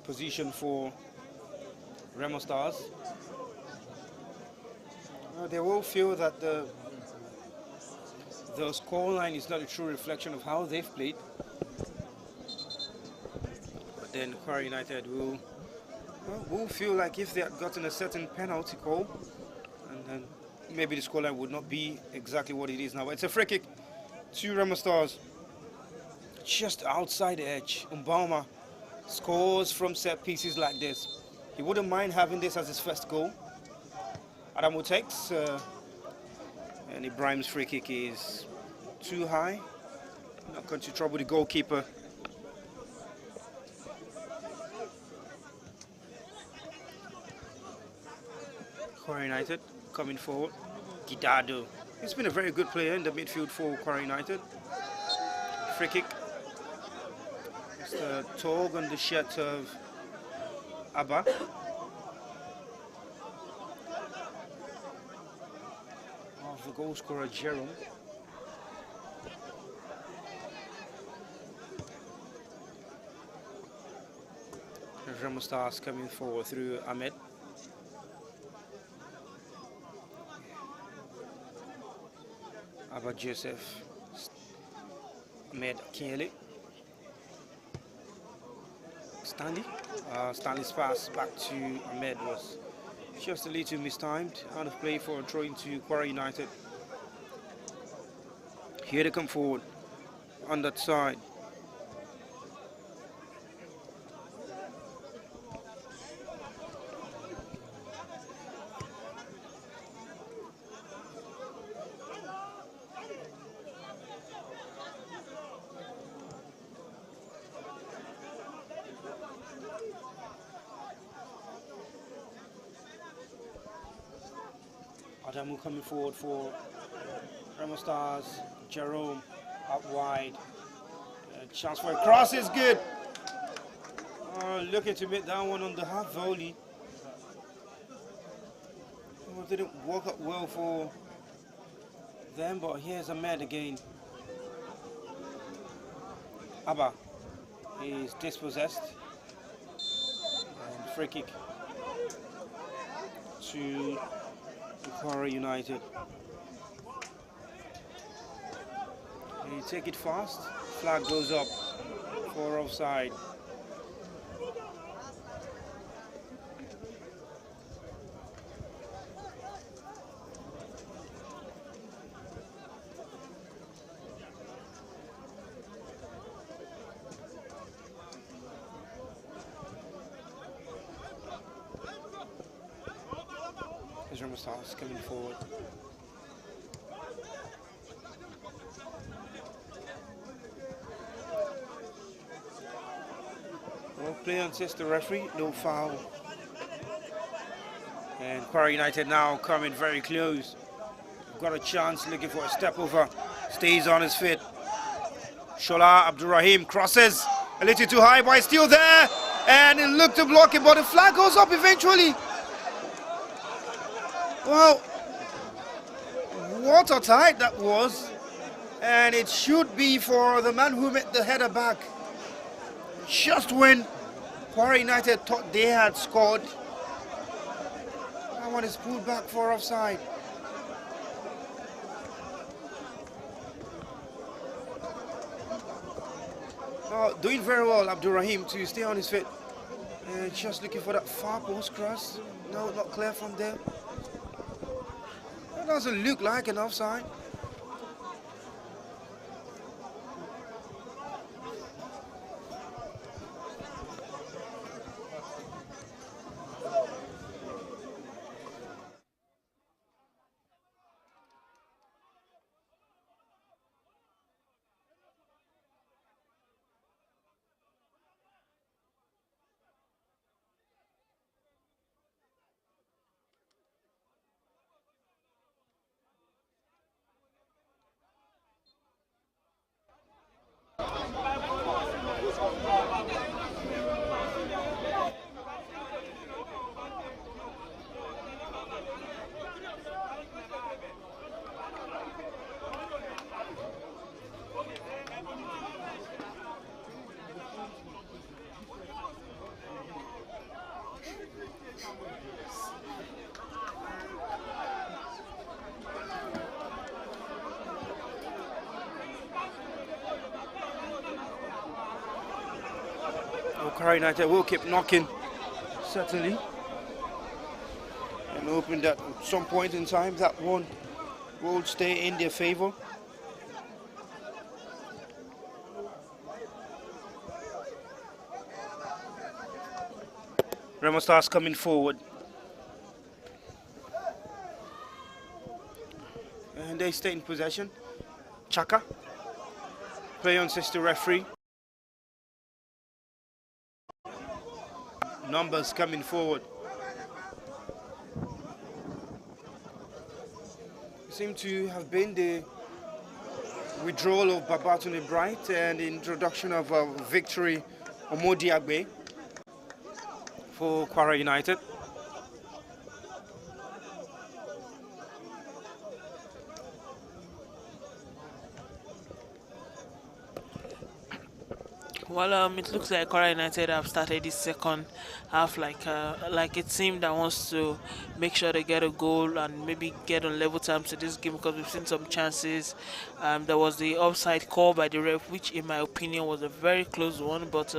position for Remo Stars. They will feel that the scoreline is not a true reflection of how they've played, but then Kwara United will feel like if they had gotten a certain penalty call, and then maybe the scoreline would not be exactly what it is now. But it's a free kick to Remo Stars. Just outside the edge, Mbama scores from set pieces like this. He wouldn't mind having this as his first goal. Adamu takes, and Ibrahim's free kick is too high. Not going to trouble the goalkeeper. Kwara United coming forward. Gidado. He's been a very good player in the midfield for Kwara United. Free kick. The tog on the shirt of Abba. Of the goal scorer Jerome. Remo Stars coming forward through Ahmed. Abba Joseph. Ahmed Kiele. Stanley. Stanley's pass back to Ahmed was just a little mistimed. Out of play for a throw into Kwara United. Here they come forward on that side. Adamu coming forward for Remo Stars. Jerome out wide. Chance for a cross is good. Looking to make that one on the half volley. Didn't work out well for them, but here's Ahmed again. Abba is dispossessed. And free kick to Kwara United. You take it fast, flag goes up for offside. There's Remo Stars coming forward. Well, play on the referee, no foul. And Kwara United now coming very close. Got a chance, looking for a step over. Stays on his feet. Shola Abdurrahim crosses a little too high, but it's still there. And it looked to block it, but the flag goes up eventually. Well, what a tight that was. And it should be for the man who made the header back. Just when Kwara United thought they had scored, that one is pulled back for offside. Doing very well, Abdurrahim, to stay on his feet. Just looking for that far post cross. No, not clear from there. That doesn't look like an offside. Kwara United will keep knocking, certainly, and hoping that at some point in time that one will stay in their favor. Remo Stars coming forward, and they stay in possession. Chaka, play on sister referee. Numbers coming forward. Seem to have been the withdrawal of Babatunde Bright and the introduction of Victory Omodiagbe for Kwara United. Well, it looks like Kwara United have started this second half like a team that wants to make sure they get a goal and maybe get on level terms to this game, because we've seen some chances. There was the offside call by the ref, which in my opinion was a very close one, but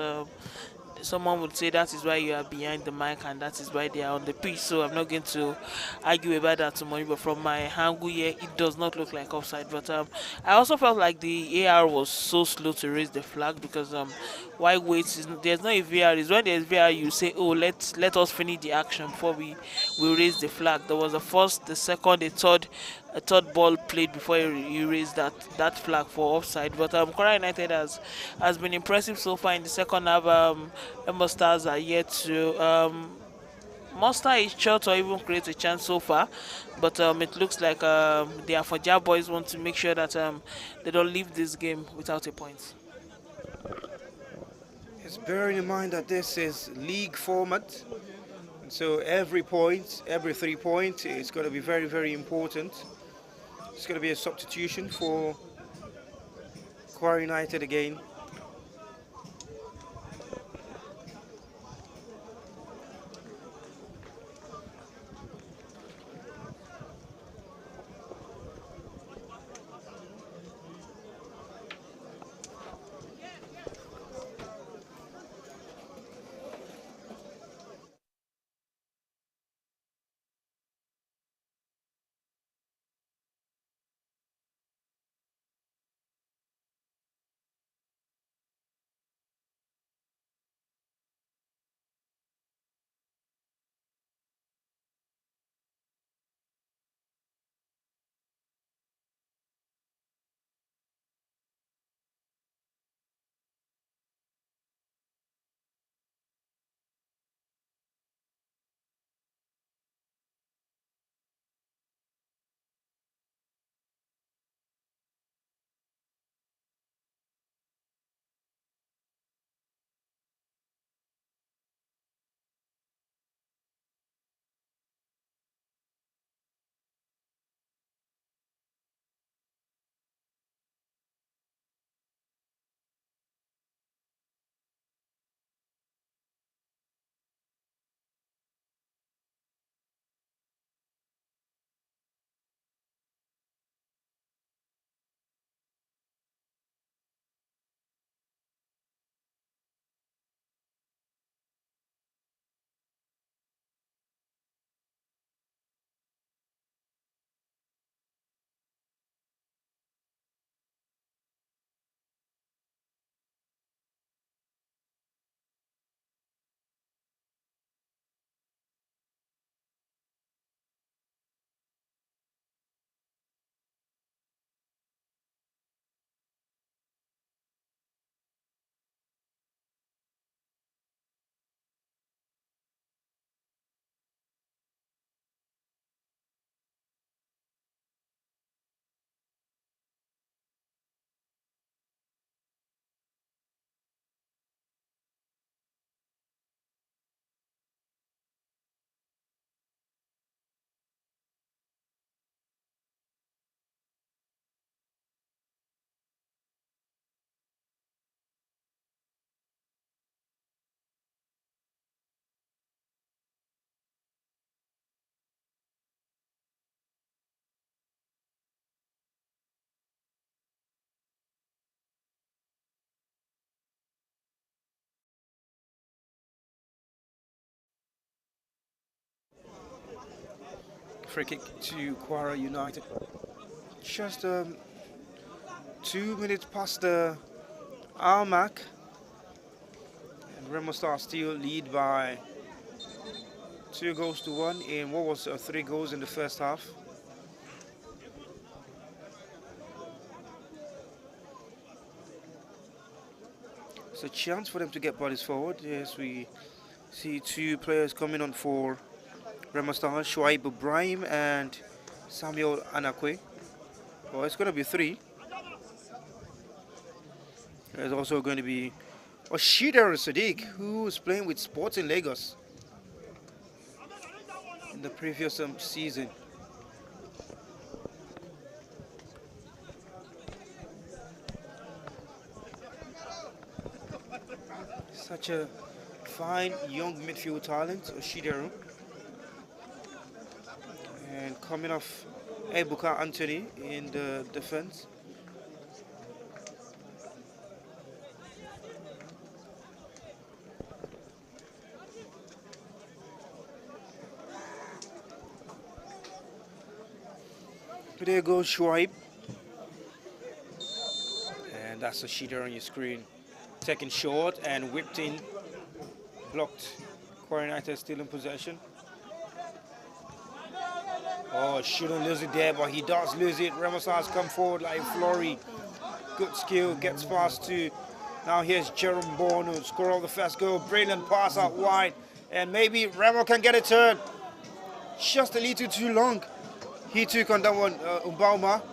someone would say that is why you are behind the mic and that is why they are on the pitch. So I'm not going to argue about that too much. But from my angle here, it does not look like offside. But I also felt like the AR was so slow to raise the flag because why wait? There's no a VAR. Is when there's VAR you say, oh, let us finish the action before we raise the flag. There was the first, the second, the third. A third ball played before you raised that flag for offside. But Kwara United has been impressive so far in the second half. Remo Stars are yet to muster a shot or even create a chance so far. But it looks like the Afoja boys want to make sure that they don't leave this game without a point. Just bearing in mind that this is league format, so every point, every 3 points, is going to be very, very important. It's going to be a substitution for Kwara United again. Free kick to Kwara United. Just 2 minutes past the hour mark, and Remo Stars still lead by 2 goals to 1 in what was 3 goals in the first half. It's a chance for them to get bodies forward. Yes, we see 2 players coming on for Remo Stars, Shoaib Ibrahim and Samuel Anakwe. Well, it's going to be 3. There's also going to be Oshida Sadiq, who was playing with Sports in Lagos in the previous season. Such a fine young midfield talent, Oshidaru. And coming off Ebuka Anthony in the defense. There goes Schweib. And that's a sheeter on your screen. Taken short and whipped in. Blocked. Kwara United still in possession. Oh, shouldn't lose it there, but he does lose it. Remo Stars come forward like Flory. Good skill, gets past to. Now here's Jerome Bono, score of the first goal. Brilliant pass out wide. And maybe Remo can get a turn. Just a little too long. He took on that one, Umbauma.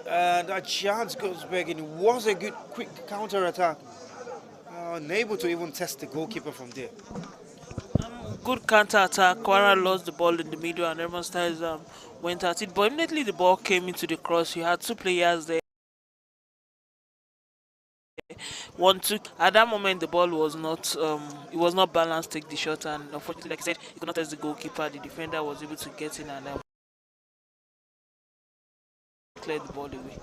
And that chance goes back in. It was a good, quick counter attack. Unable to even test the goalkeeper from there. Good counter attack. Kwara lost the ball in the middle, and Remo Stars went at it. But immediately the ball came into the cross. You had two players there. 1-2. At that moment, the ball was not it was not balanced. Take the shot, and unfortunately, like I said, he could not test the goalkeeper. The defender was able to get in and cleared the ball away.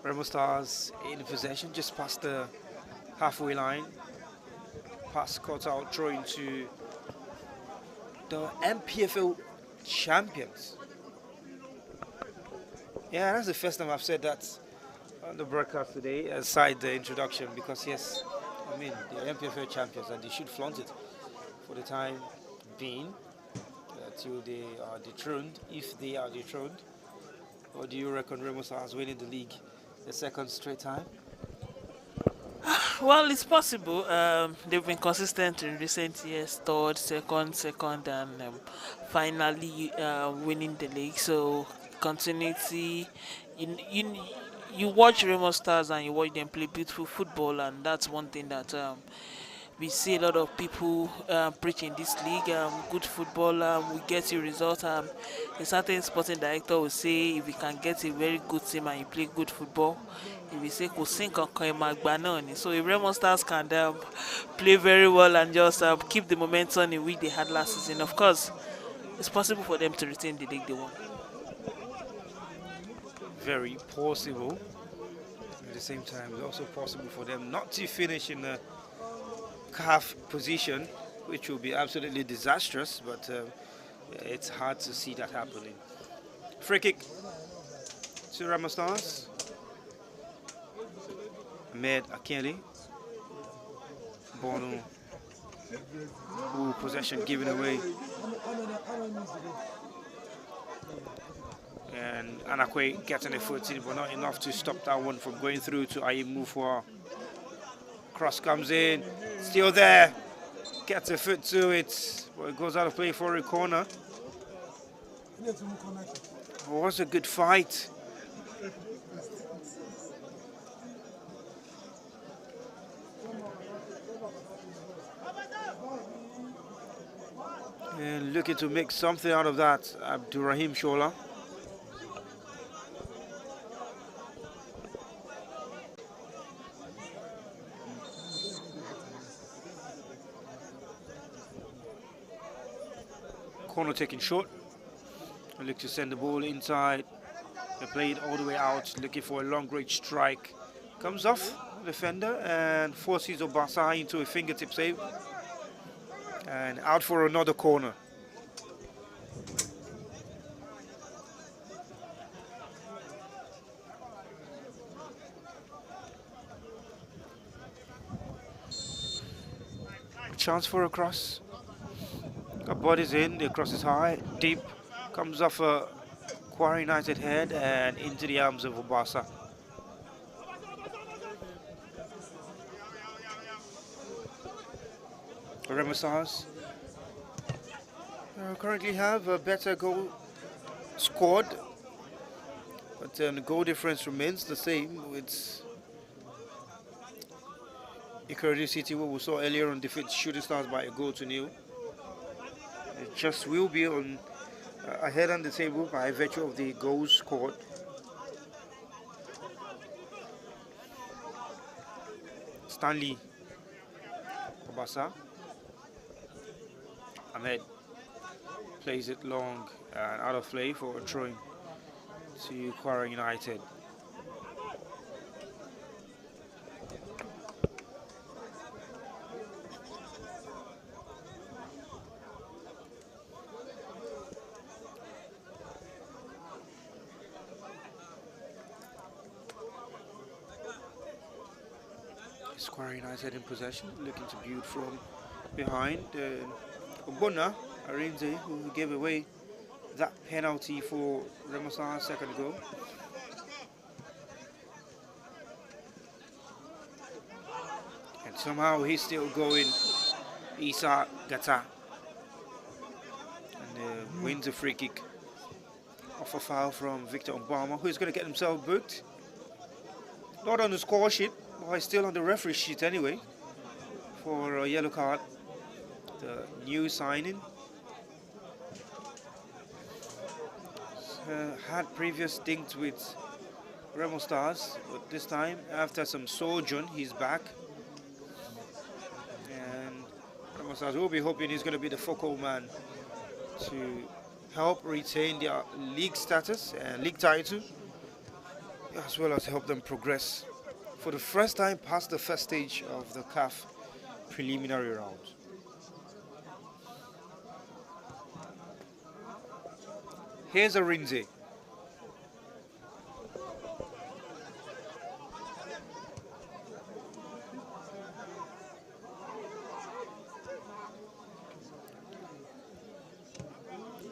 Remo Stars in possession, just past the halfway line. Pass cut out, throw into the MPFL champions. Yeah, that's the first time I've said that on the broadcast today, aside the introduction, because yes, I mean, the MPFL champions, and they should flaunt it for the time being, till they are dethroned, if they are dethroned. Or do you reckon Remo Stars winning the league the second straight time? Well, it's possible. They've been consistent in recent years, third, second, and finally winning the league. So continuity. You watch Remo Stars and you watch them play beautiful football, and that's one thing that we see a lot of people preach in this league. Good football, we get you results. A certain sporting director will say, if you can get a very good team and you play good football, if you say so if Remo Stars can play very well and just keep the momentum in which they had last season, of course, it's possible for them to retain the league they won. Very possible. At the same time, it's also possible for them not to finish in the half position, which will be absolutely disastrous, but it's hard to see that happening. Free kick to Remo Stars. Ahmed Akeli. Bono. Ooh, possession given away. And Anakwe getting a foot in, but not enough to stop that one from going through to Ayim Mufwa. Cross comes in, still there, gets a foot to it, but it goes out of play for a corner. It was a good fight. And looking to make something out of that, Abdurrahim Shola. Corner taken short. I look to send the ball inside. They play it all the way out, looking for a long range strike. Comes off the defender and forces Obasa into a fingertip save. And out for another corner. Chance for a cross. Got bodies in, the cross is high, deep, comes off a Kwara United head and into the arms of Obasa. Remo Stars currently have a better goal scored, but the goal difference remains the same. It's Ikorodu City, what we saw earlier on, defeat Shooting Stars by 1-0. It just will be on ahead on the table by virtue of the goals scored. Stanley Obasa. Ahmed plays it long and out of play for a throw-in to Kwara United. Kwara United in possession, looking to build from behind. Obona Arinze, who gave away that penalty for Remo Stars' second goal. And somehow he's still going. Isa Gata. And wins a free kick off a foul from Victor Obama, who's going to get himself booked. Not on the score sheet, but he's still on the referee sheet anyway for a yellow card. The new signing. Had previous stints with Remo Stars, but this time, after some sojourn, he's back. And Remo Stars will be hoping he's going to be the focal man to help retain their league status and league title, as well as help them progress for the first time past the first stage of the CAF preliminary round. Here's Arinze.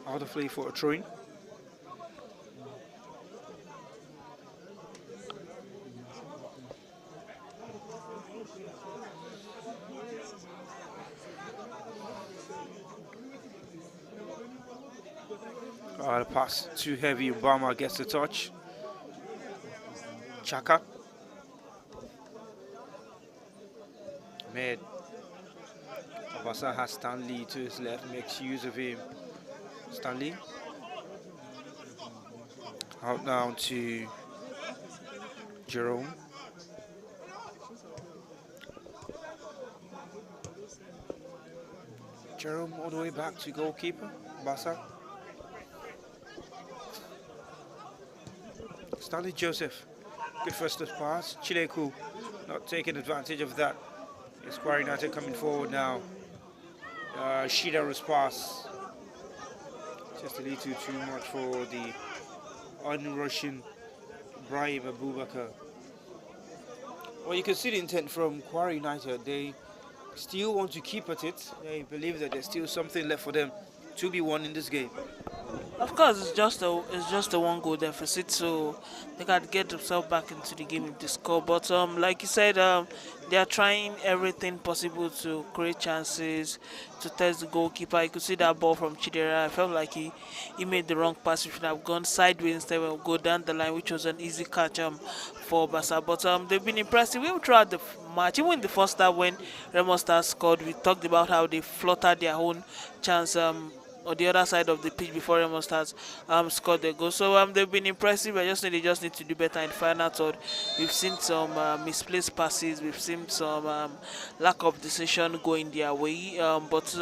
Out of play for a throw-in. The pass too heavy. Obama gets the touch. Chaka. Made. Abasa has Stanley to his left, makes use of him. Stanley. Out now to Jerome. Jerome all the way back to goalkeeper. Basa. Stanley Joseph. Good first pass. Chileku not taking advantage of that. It's Kwara United coming forward now. Shidaru's pass. Just a little too much for the un-Russian Brahim Abubakar. Well, you can see the intent from Kwara United. They still want to keep at it. They believe that there's still something left for them to be won in this game. Of course, it's just a one goal deficit, so they can get themselves back into the game if they score. But like you said, they are trying everything possible to create chances, to test the goalkeeper. You could see that ball from Chidera. I felt like he made the wrong pass. He should have gone sideways instead of go down the line, which was an easy catch for Basa. But they've been impressive even throughout the match. Even in the first half when Remo Stars scored, we talked about how they fluttered their own chance on the other side of the pitch before Remo Stars scored the goal. So they've been impressive. They just need to do better in the final third. We've seen some misplaced passes. We've seen some lack of decision going their way. But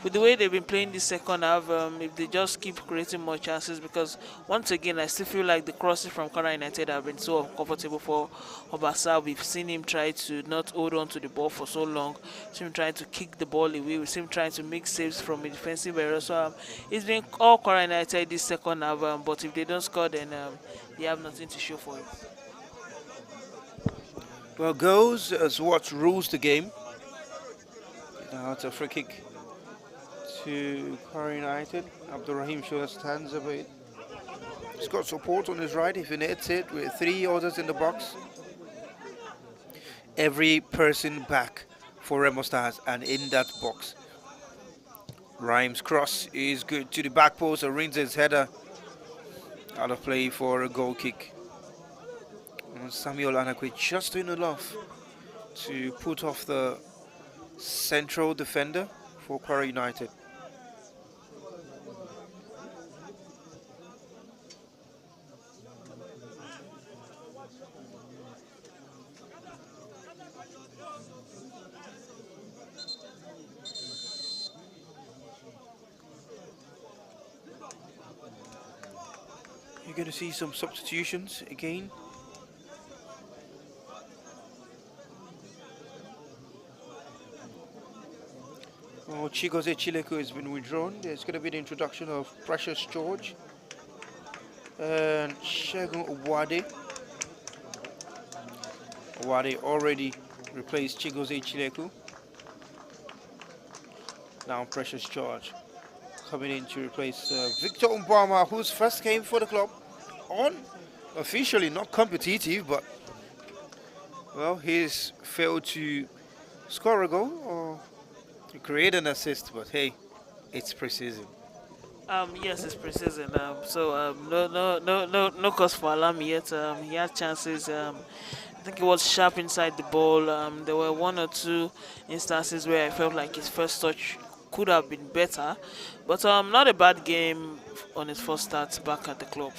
with the way they've been playing the second half, if they just keep creating more chances, because once again I still feel like the crosses from Kwara United have been so uncomfortable for Obasa. We've seen him try to not hold on to the ball for so long. We've seen him trying to kick the ball away. We've seen him trying to make saves from a defensive area. So it's been all Kwara United this second half, but if they don't score, then they have nothing to show for it. Well, goals is what rules the game. Now it's a free kick to Kwara United. Abdurrahim shows stands a bit. He's got support on his right. If he nets it with 3 others in the box. Every person back for Remo Stars and in that box. Rhymes cross is good to the back post. Arinze's header out of play for a goal kick. And Samuel Anakwe just doing enough to put off the central defender for Kwara United. You're going to see some substitutions again. Oh, Chigoze Chileku has been withdrawn. There's going to be the introduction of Precious George and Shegun Wade. Wade already replaced Chigozie Chileku. Now Precious George coming in to replace Victor Mbama, whose first game for the club on officially not competitive, but well, he's failed to score a goal or to create an assist, but hey, it's pre-season. Yes, it's pre-season. No cause for alarm yet. He had chances. I think he was sharp inside the ball. There were one or two instances where I felt like his first touch could have been better, but not a bad game on his first start back at the club.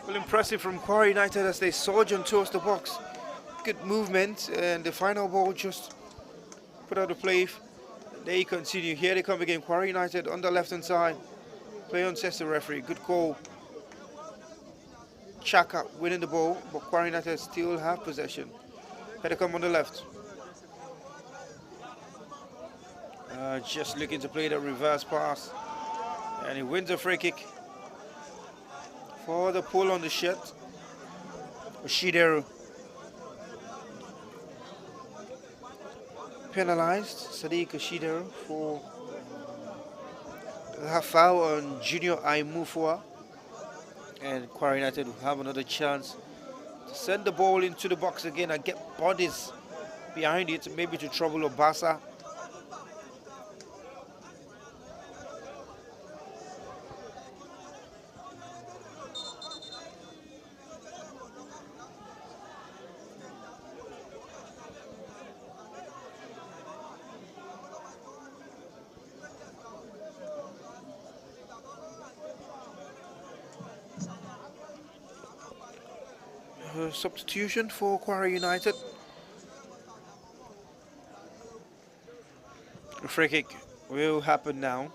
Well, impressive from Kwara United as they surge on towards the box. Good movement, and the final ball just put out of play. They continue. Here they come again. Kwara United on the left-hand side. Play on, says the referee. Good call. Chaka winning the ball, but Kwara United still have possession. Here they come on the left. Just looking to play the reverse pass. And he wins a free kick for the pull on the shirt. Oshidero penalized Sadiq Oshidero for a foul on Junior Aimufua. And Kwara United will have another chance to send the ball into the box again and get bodies behind it, maybe to trouble Obasa. Substitution for Kwara United. A free kick will happen now.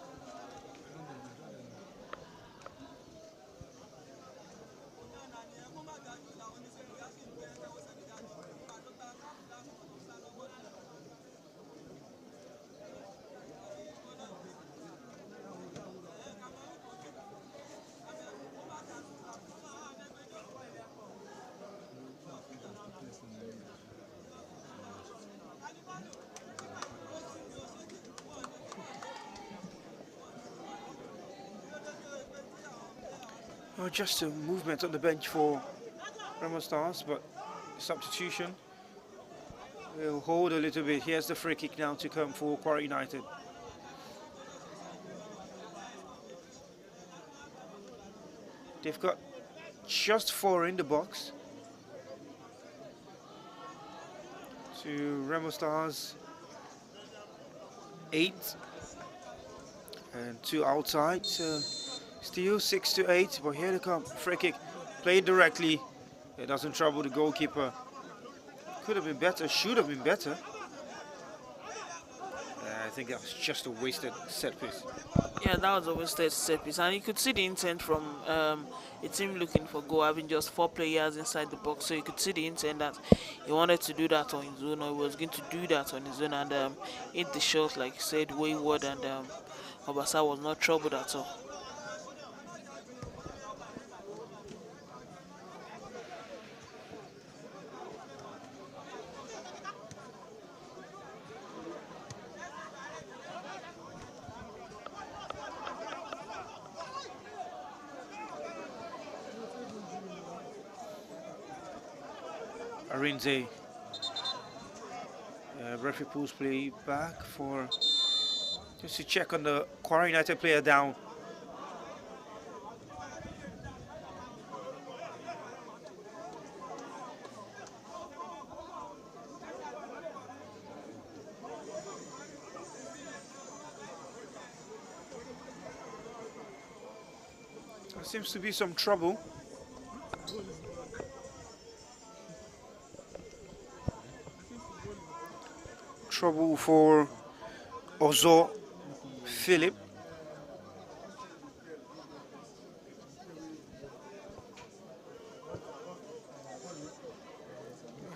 Just a movement on the bench for Remo Stars, but substitution will hold a little bit. Here's the free kick now to come for Kwara United. They've got just 4 in the box. To Remo Stars 8 and 2 outside. Still 6-8, but here they come. Free kick played directly. It doesn't trouble the goalkeeper. Could have been better, should have been better. I think that was just a wasted set piece. Yeah, that was a wasted set piece, and you could see the intent from a team looking for goal, having just 4 players inside the box. So you could see the intent that he wanted to do that on his own, or he was going to do that on his own, and hit the shot, like you said, wayward, and Obasa was not troubled at all. Arinze, referee pulls play back for just to check on the Kwara United player down. There seems to be some trouble. Trouble for Ozo Philip.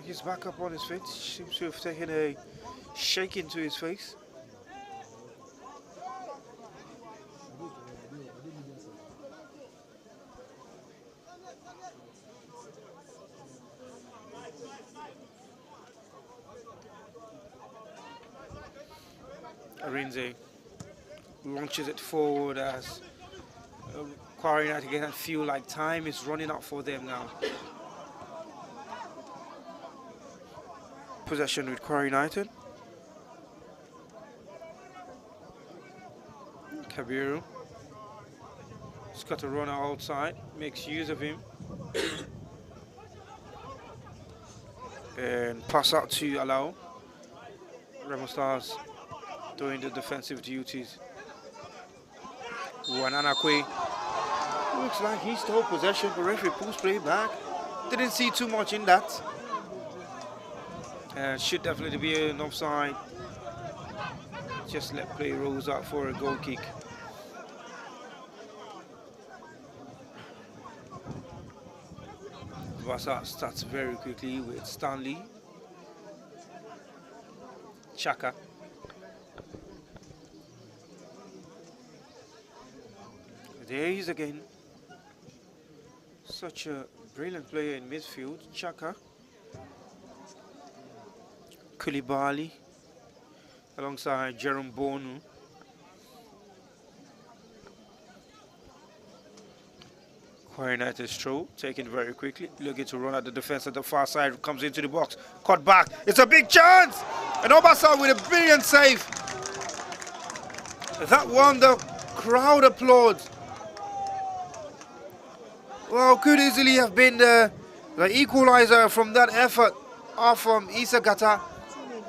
He's back up on his feet. Seems to have taken a shake into his face. Arinze launches it forward as Kwara United again feel like time is running out for them now. Possession with Kwara United. Kabiru. He's got a runner outside, makes use of him. And pass out to Alao. Remo Stars doing the defensive duties. Wananakwe. Looks like he stole possession, but referee pulls play back. Didn't see too much in that. Should definitely be an offside. Just let play rolls out for a goal kick. Vasa starts very quickly with Stanley. Chaka. There he is again. Such a brilliant player in midfield. Chaka. Koulibaly. Alongside Jerome Bonu. Kwara United throw, taken very quickly, looking to run at the defense at the far side, comes into the box, caught back, it's a big chance! And Obasa with a brilliant save. That one, the crowd applauds. Well, could easily have been the equalizer from that effort off from Issa Gata.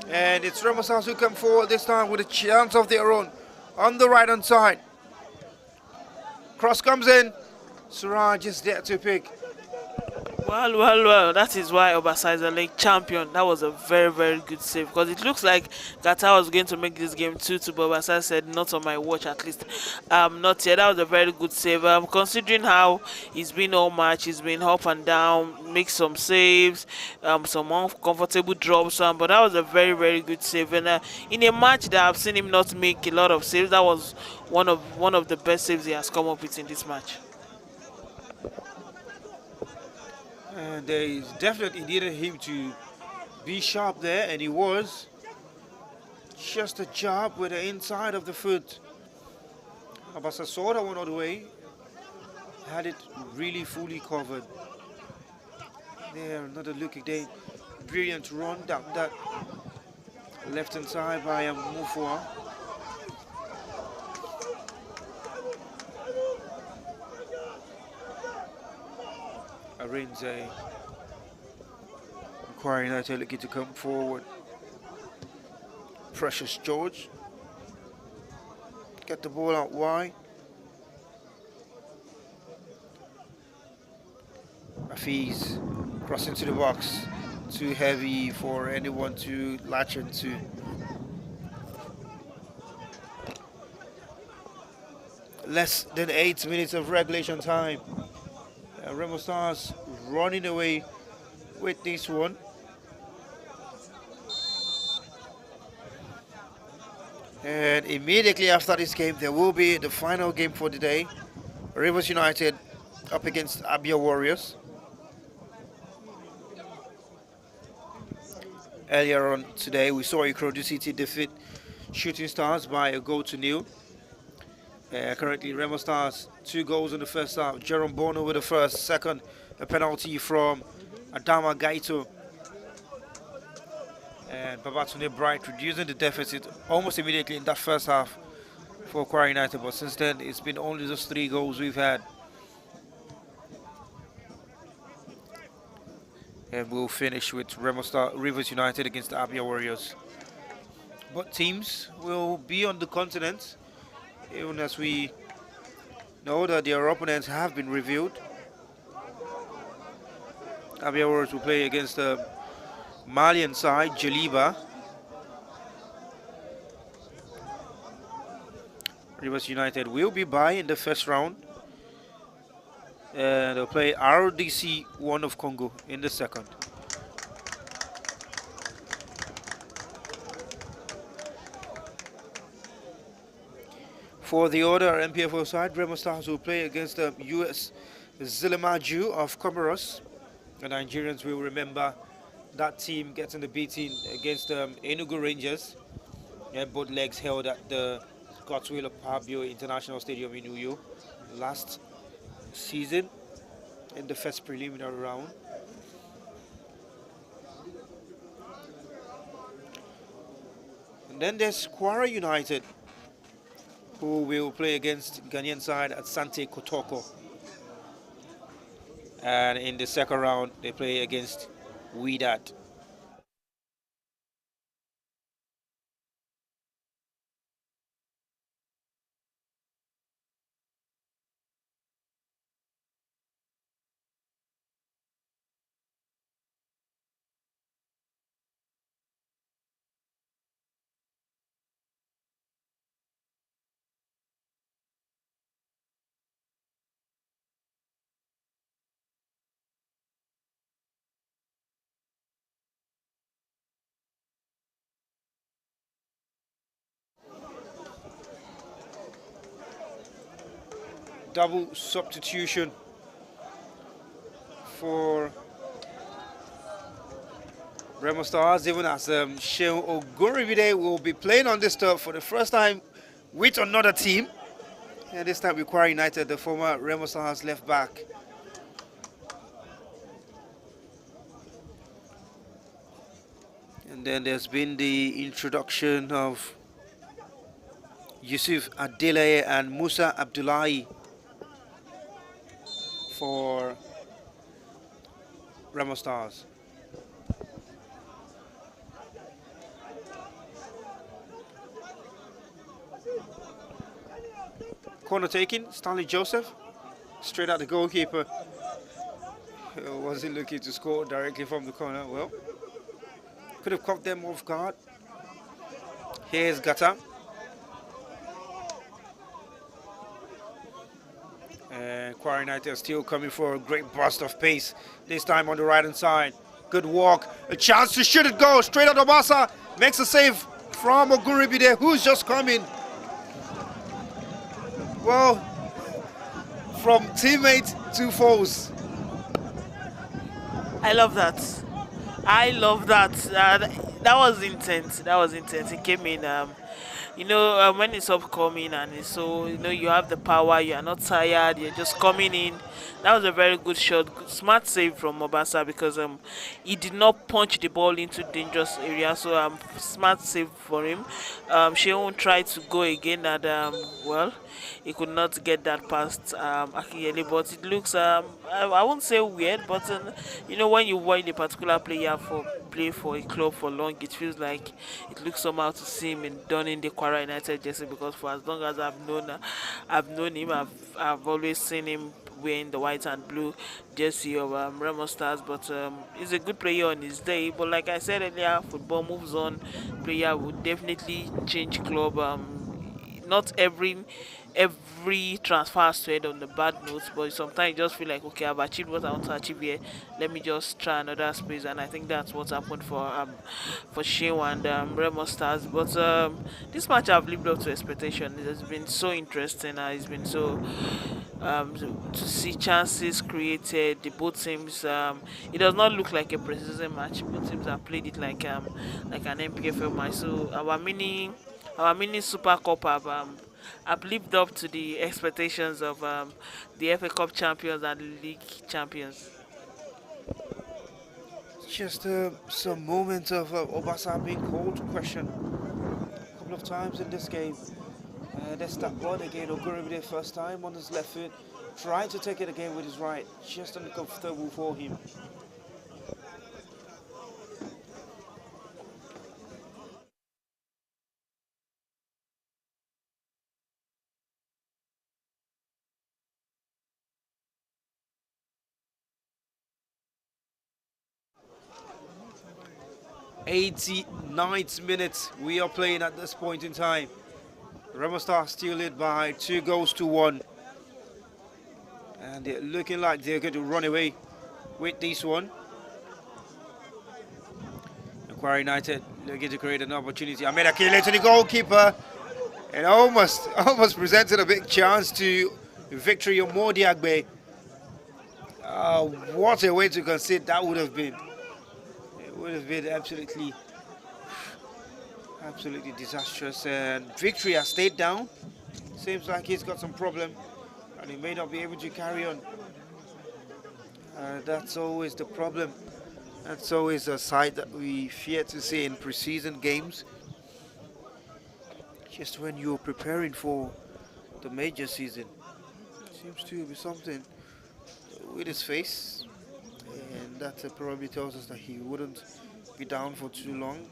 And it's Remo Stars who come forward this time with a chance of their own on the right hand side. Cross comes in. Suraj is there to pick. Well, that is why Obasa is a league champion. That was a very, very good save, because it looks like Gata was going to make this game 2-2, but Obasa said not on my watch, at least not yet. That was a very good save. Considering how he's been all match, he's been up and down, makes some saves, some uncomfortable drops, but that was a very, very good save. And in a match that I've seen him not make a lot of saves, that was one of the best saves he has come up with in this match. And they definitely needed him to be sharp there, and he was. Just a jab with the inside of the foot. Abasa saw that one all the way. Had it really fully covered. There, another look again. Brilliant run down that left hand side by Mufua. Arinze. Kwara United looking to come forward. Precious George. Get the ball out wide. Hafiz cross into the box. Too heavy for anyone to latch into. Less than 8 minutes of regulation time. Remo Stars running away with this one. And immediately after this game, there will be the final game for the day. Rivers United up against Abia Warriors. Earlier on today, we saw Ikorodu City defeat Shooting Stars by a goal to nil. Currently, Remo Stars 2 goals in the first half. Jerome Bono with the first, second, a penalty from Adama Gaito. And Babatunde Bright reducing the deficit almost immediately in that first half for Kwara United. But since then, it's been only those 3 goals we've had. And we'll finish with Rivers United against the Abia Warriors. Both teams will be on the continent, even as we know that their opponents have been revealed. Abia Warriors will play against the Malian side, Jaliba. Rivers United will be by in the first round. And they'll play RDC 1 of Congo in the second. For the other MPFO side, Remo Stars will play against the US Zilemaju of Comoros. The Nigerians will remember that team getting the beating against Enugu Rangers Both legs held at the Godswill of Pabio International Stadium in Uyo last season in the first preliminary round. And then there's Kwara United, who will play against Ghanaian side at Sante Kotoko. And in the second round, they play against Wydad. Double substitution for Remo Stars, even as Sheun Oguribide will be playing on this turf for the first time with another team. And this time with Kwara United, the former Remo Stars left back. And then there's been the introduction of Yusuf Adeleye and Musa Abdullahi for Remo Stars. Corner taken, Stanley Joseph, straight at the goalkeeper. Wasn't looking to score directly from the corner. Well, could have caught them off guard. Here's Gata. And Kwara United are still coming for a great burst of pace. This time on the right hand side. Good walk. A chance to shoot it goal. Straight at Obasa. Makes a save from Oguribide, who's just coming. Well, from teammate to foes. I love that. I love that. That was intense. That was intense. It came in. When it's upcoming and it's so, you have the power, you are not tired, you're just coming in. That was a very good shot. Smart save from Obasa because he did not punch the ball into dangerous area. So smart save for him. Sheun tried to go again and he could not get that past Akiyele. But it looks I won't say weird, but when you watch a particular player play for a club for long, it feels like it looks somehow to see him donning the Kwara United jersey, because for as long as I've known him, I've always seen him wearing the white and blue jersey of Remo Stars. But he's a good player on his day. But like I said earlier, football moves on. Player would definitely change club. Not every transfer has to end on the bad notes, but sometimes you just feel like, okay, I've achieved what I want to achieve here. Let me just try another space, and I think that's what's happened for Sheun and Remo Stars. But this match I've lived up to expectation. It has been so interesting. It's been so to see chances created. The both teams. It does not look like a preseason match. Both teams have played it like an NPFL match. So our mini Super Cup have lived up to the expectations of the FA Cup champions and the league champions. Just some moments of Obasa being called to question a couple of times in this game. That's that one again. Oguribide first time on his left foot, trying to take it again with his right, just uncomfortable for him. '89th minute we are playing at this point in time. Remo Stars still lead by 2-1, and they're looking like they're going to run away with this one. Kwara United looking to create an opportunity. Ahmed Akile to the goalkeeper, and almost presented a big chance to Victory Omodi Agbe. What a way to concede that would have been. It would have been absolutely Absolutely disastrous, and Victory has stayed down. Seems like he's got some problem and he may not be able to carry on. That's always the problem. That's always a side that we fear to see in preseason games. Just when you're preparing for the major season. Seems to be something with his face, and that probably tells us that he wouldn't be down for too long.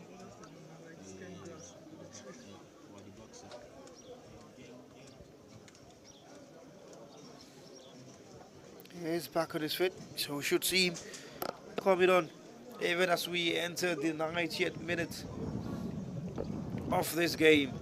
He's back on his feet, so we should see him coming on even as we enter the 90th minute of this game.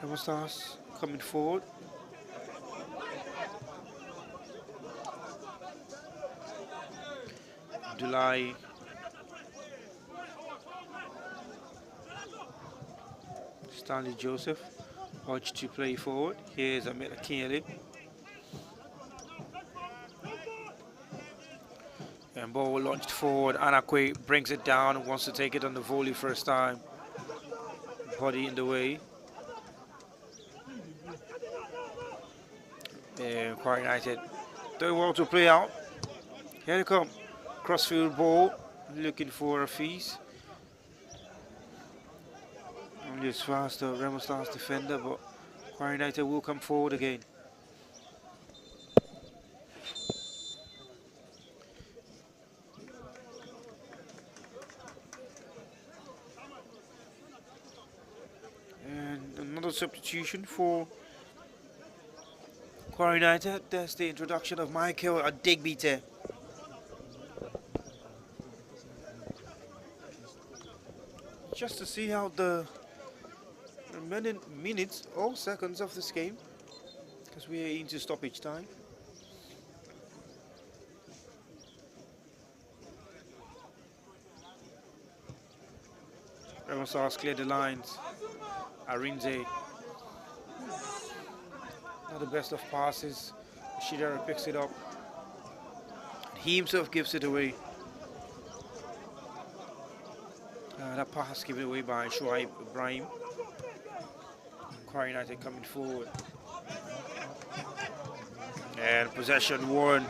Remo Stars coming forward. July. Stanley Joseph watch to play forward. Here's Amit Akinyele. And ball launched forward. Anakwe brings it down and wants to take it on the volley first time. Body in the way. And Kwara United doing well to play out. Here they come. Crossfield ball, looking for a fees. Only as far as the Remo Stars defender, but Kwara United will come forward again. And another substitution for Kwara United. That's the introduction of Michael Adegbite. Just to see how the remaining minutes or seconds of this game, because we are into stoppage time. Remo Stars clear the lines. Arinze, not the best of passes. Shidera picks it up. He himself gives it away. That pass given away by Shoaib Ibrahim. Kwara United coming forward. And possession won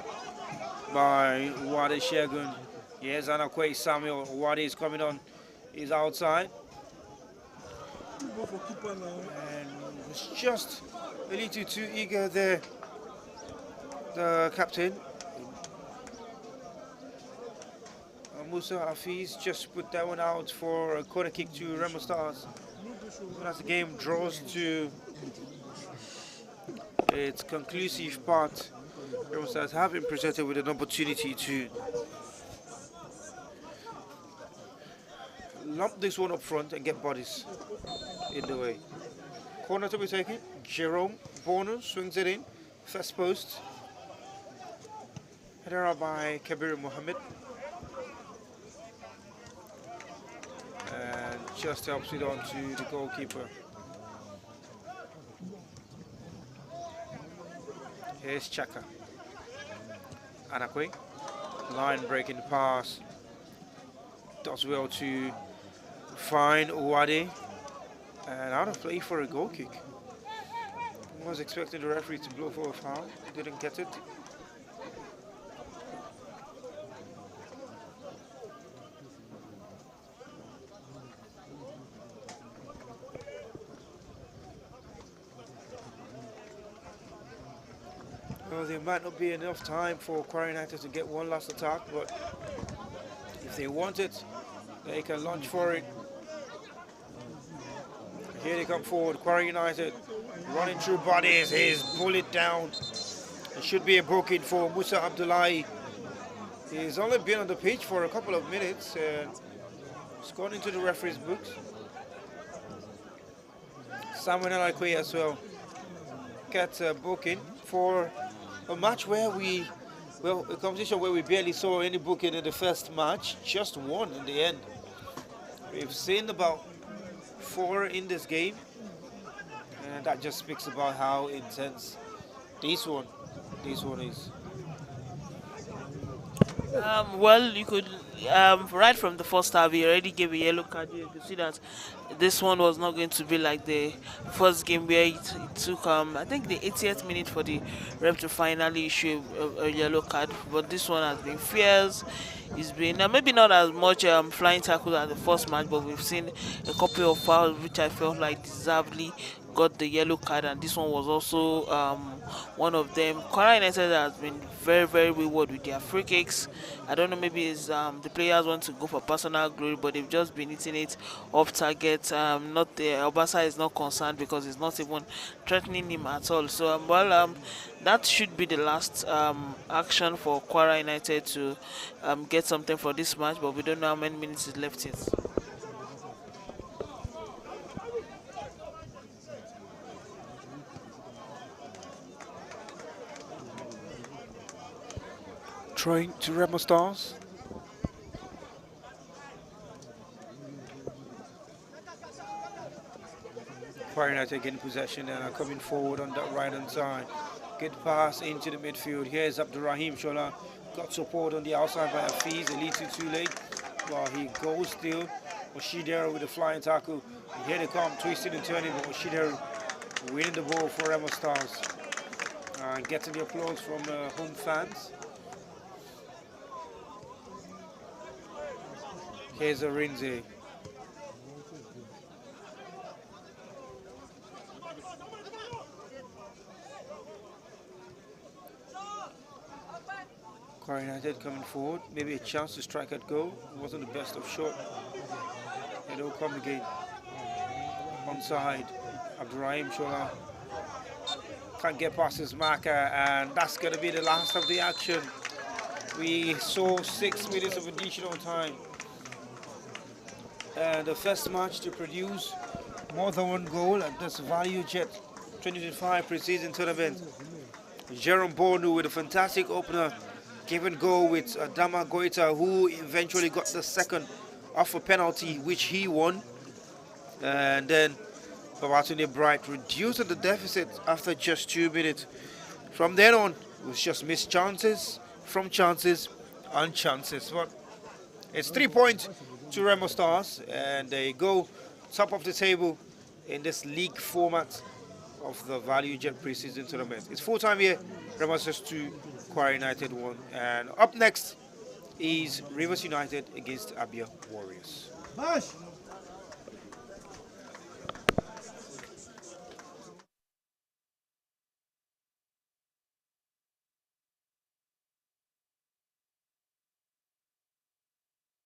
by Wade Shegun. Yes, Anakwe Samuel. Wade is coming on. He's outside. And was just a little too eager there. The captain. Musa Hafiz just put that one out for a corner kick to Remo Stars. And as the game draws to its conclusive part, Remo Stars have been presented with an opportunity to lump this one up front and get bodies in the way. Corner to be taken. Jerome Bono swings it in. First post. Header out by Kabir Mohammed. And just helps it on to the goalkeeper. Here's Chaka. Anakwe. Line breaking pass. Does well to find Owade. And out of play for a goal kick. I was expecting the referee to blow for a foul. Didn't get it. Well, there might not be enough time for Kwara United to get one last attack, but if they want it, they can launch for it. Here they come forward, Kwara United running through bodies. He's bullied down. It should be a booking for Musa Abdullahi. He's only been on the pitch for a couple of minutes and he's gone into the referee's books. Samuel Alakwe as well gets a booking for a match where a competition where we barely saw any booking in the first match, just one in the end. We've seen about 4 in this game, and that just speaks about how intense this one is. Well, you could right from the first half, he already gave a yellow card. You could see that this one was not going to be like the first game where it took I think the 80th minute for the ref to finally issue a yellow card. But this one has been fierce. It's been maybe not as much flying tackle as the first match, but we've seen a couple of fouls which I felt like deservedly got the yellow card, and this one was also one of them. Kwara United has been very, very wayward with their free kicks. I don't know, maybe it's the players want to go for personal glory, but they've just been hitting it off target. Not the Obasa is not concerned because it's not even threatening him at all. So that should be the last action for Kwara United to get something for this match, but we don't know how many minutes is left yet. Throwing to Remo Stars. Kwara United getting possession and are coming forward on that right hand side. Good pass into the midfield. Here's Abdurrahim Shola. Got support on the outside by Hafiz. A little too late. Well, he goes still. Oshidera with a flying tackle. Here they come, twisting and turning, but Oshidera winning the ball for Remo Stars. And getting the applause from home fans. Here's Arinze. Kwara United coming forward. Maybe a chance to strike at goal. It wasn't the best of shot. It'll come again. Onside. Abdurrahim Shola can't get past his marker, and that's going to be the last of the action. We saw 6 minutes of additional time. The first match to produce more than 1 goal at this Valuejet 2025 preseason tournament. Jerome Bonu with a fantastic opener, given goal with Adama Goita, who eventually got the second off a penalty, which he won. And then Babatunde Bright reduced the deficit after just 2 minutes. From then on, it was just missed chances, from chances, and chances. But it's 3 points to Remo Stars, and they go top of the table in this league format of the Valuejet preseason tournament. It's full time here. Remo Stars 2, Kwara United 1, and up next is Rivers United against Abia Warriors.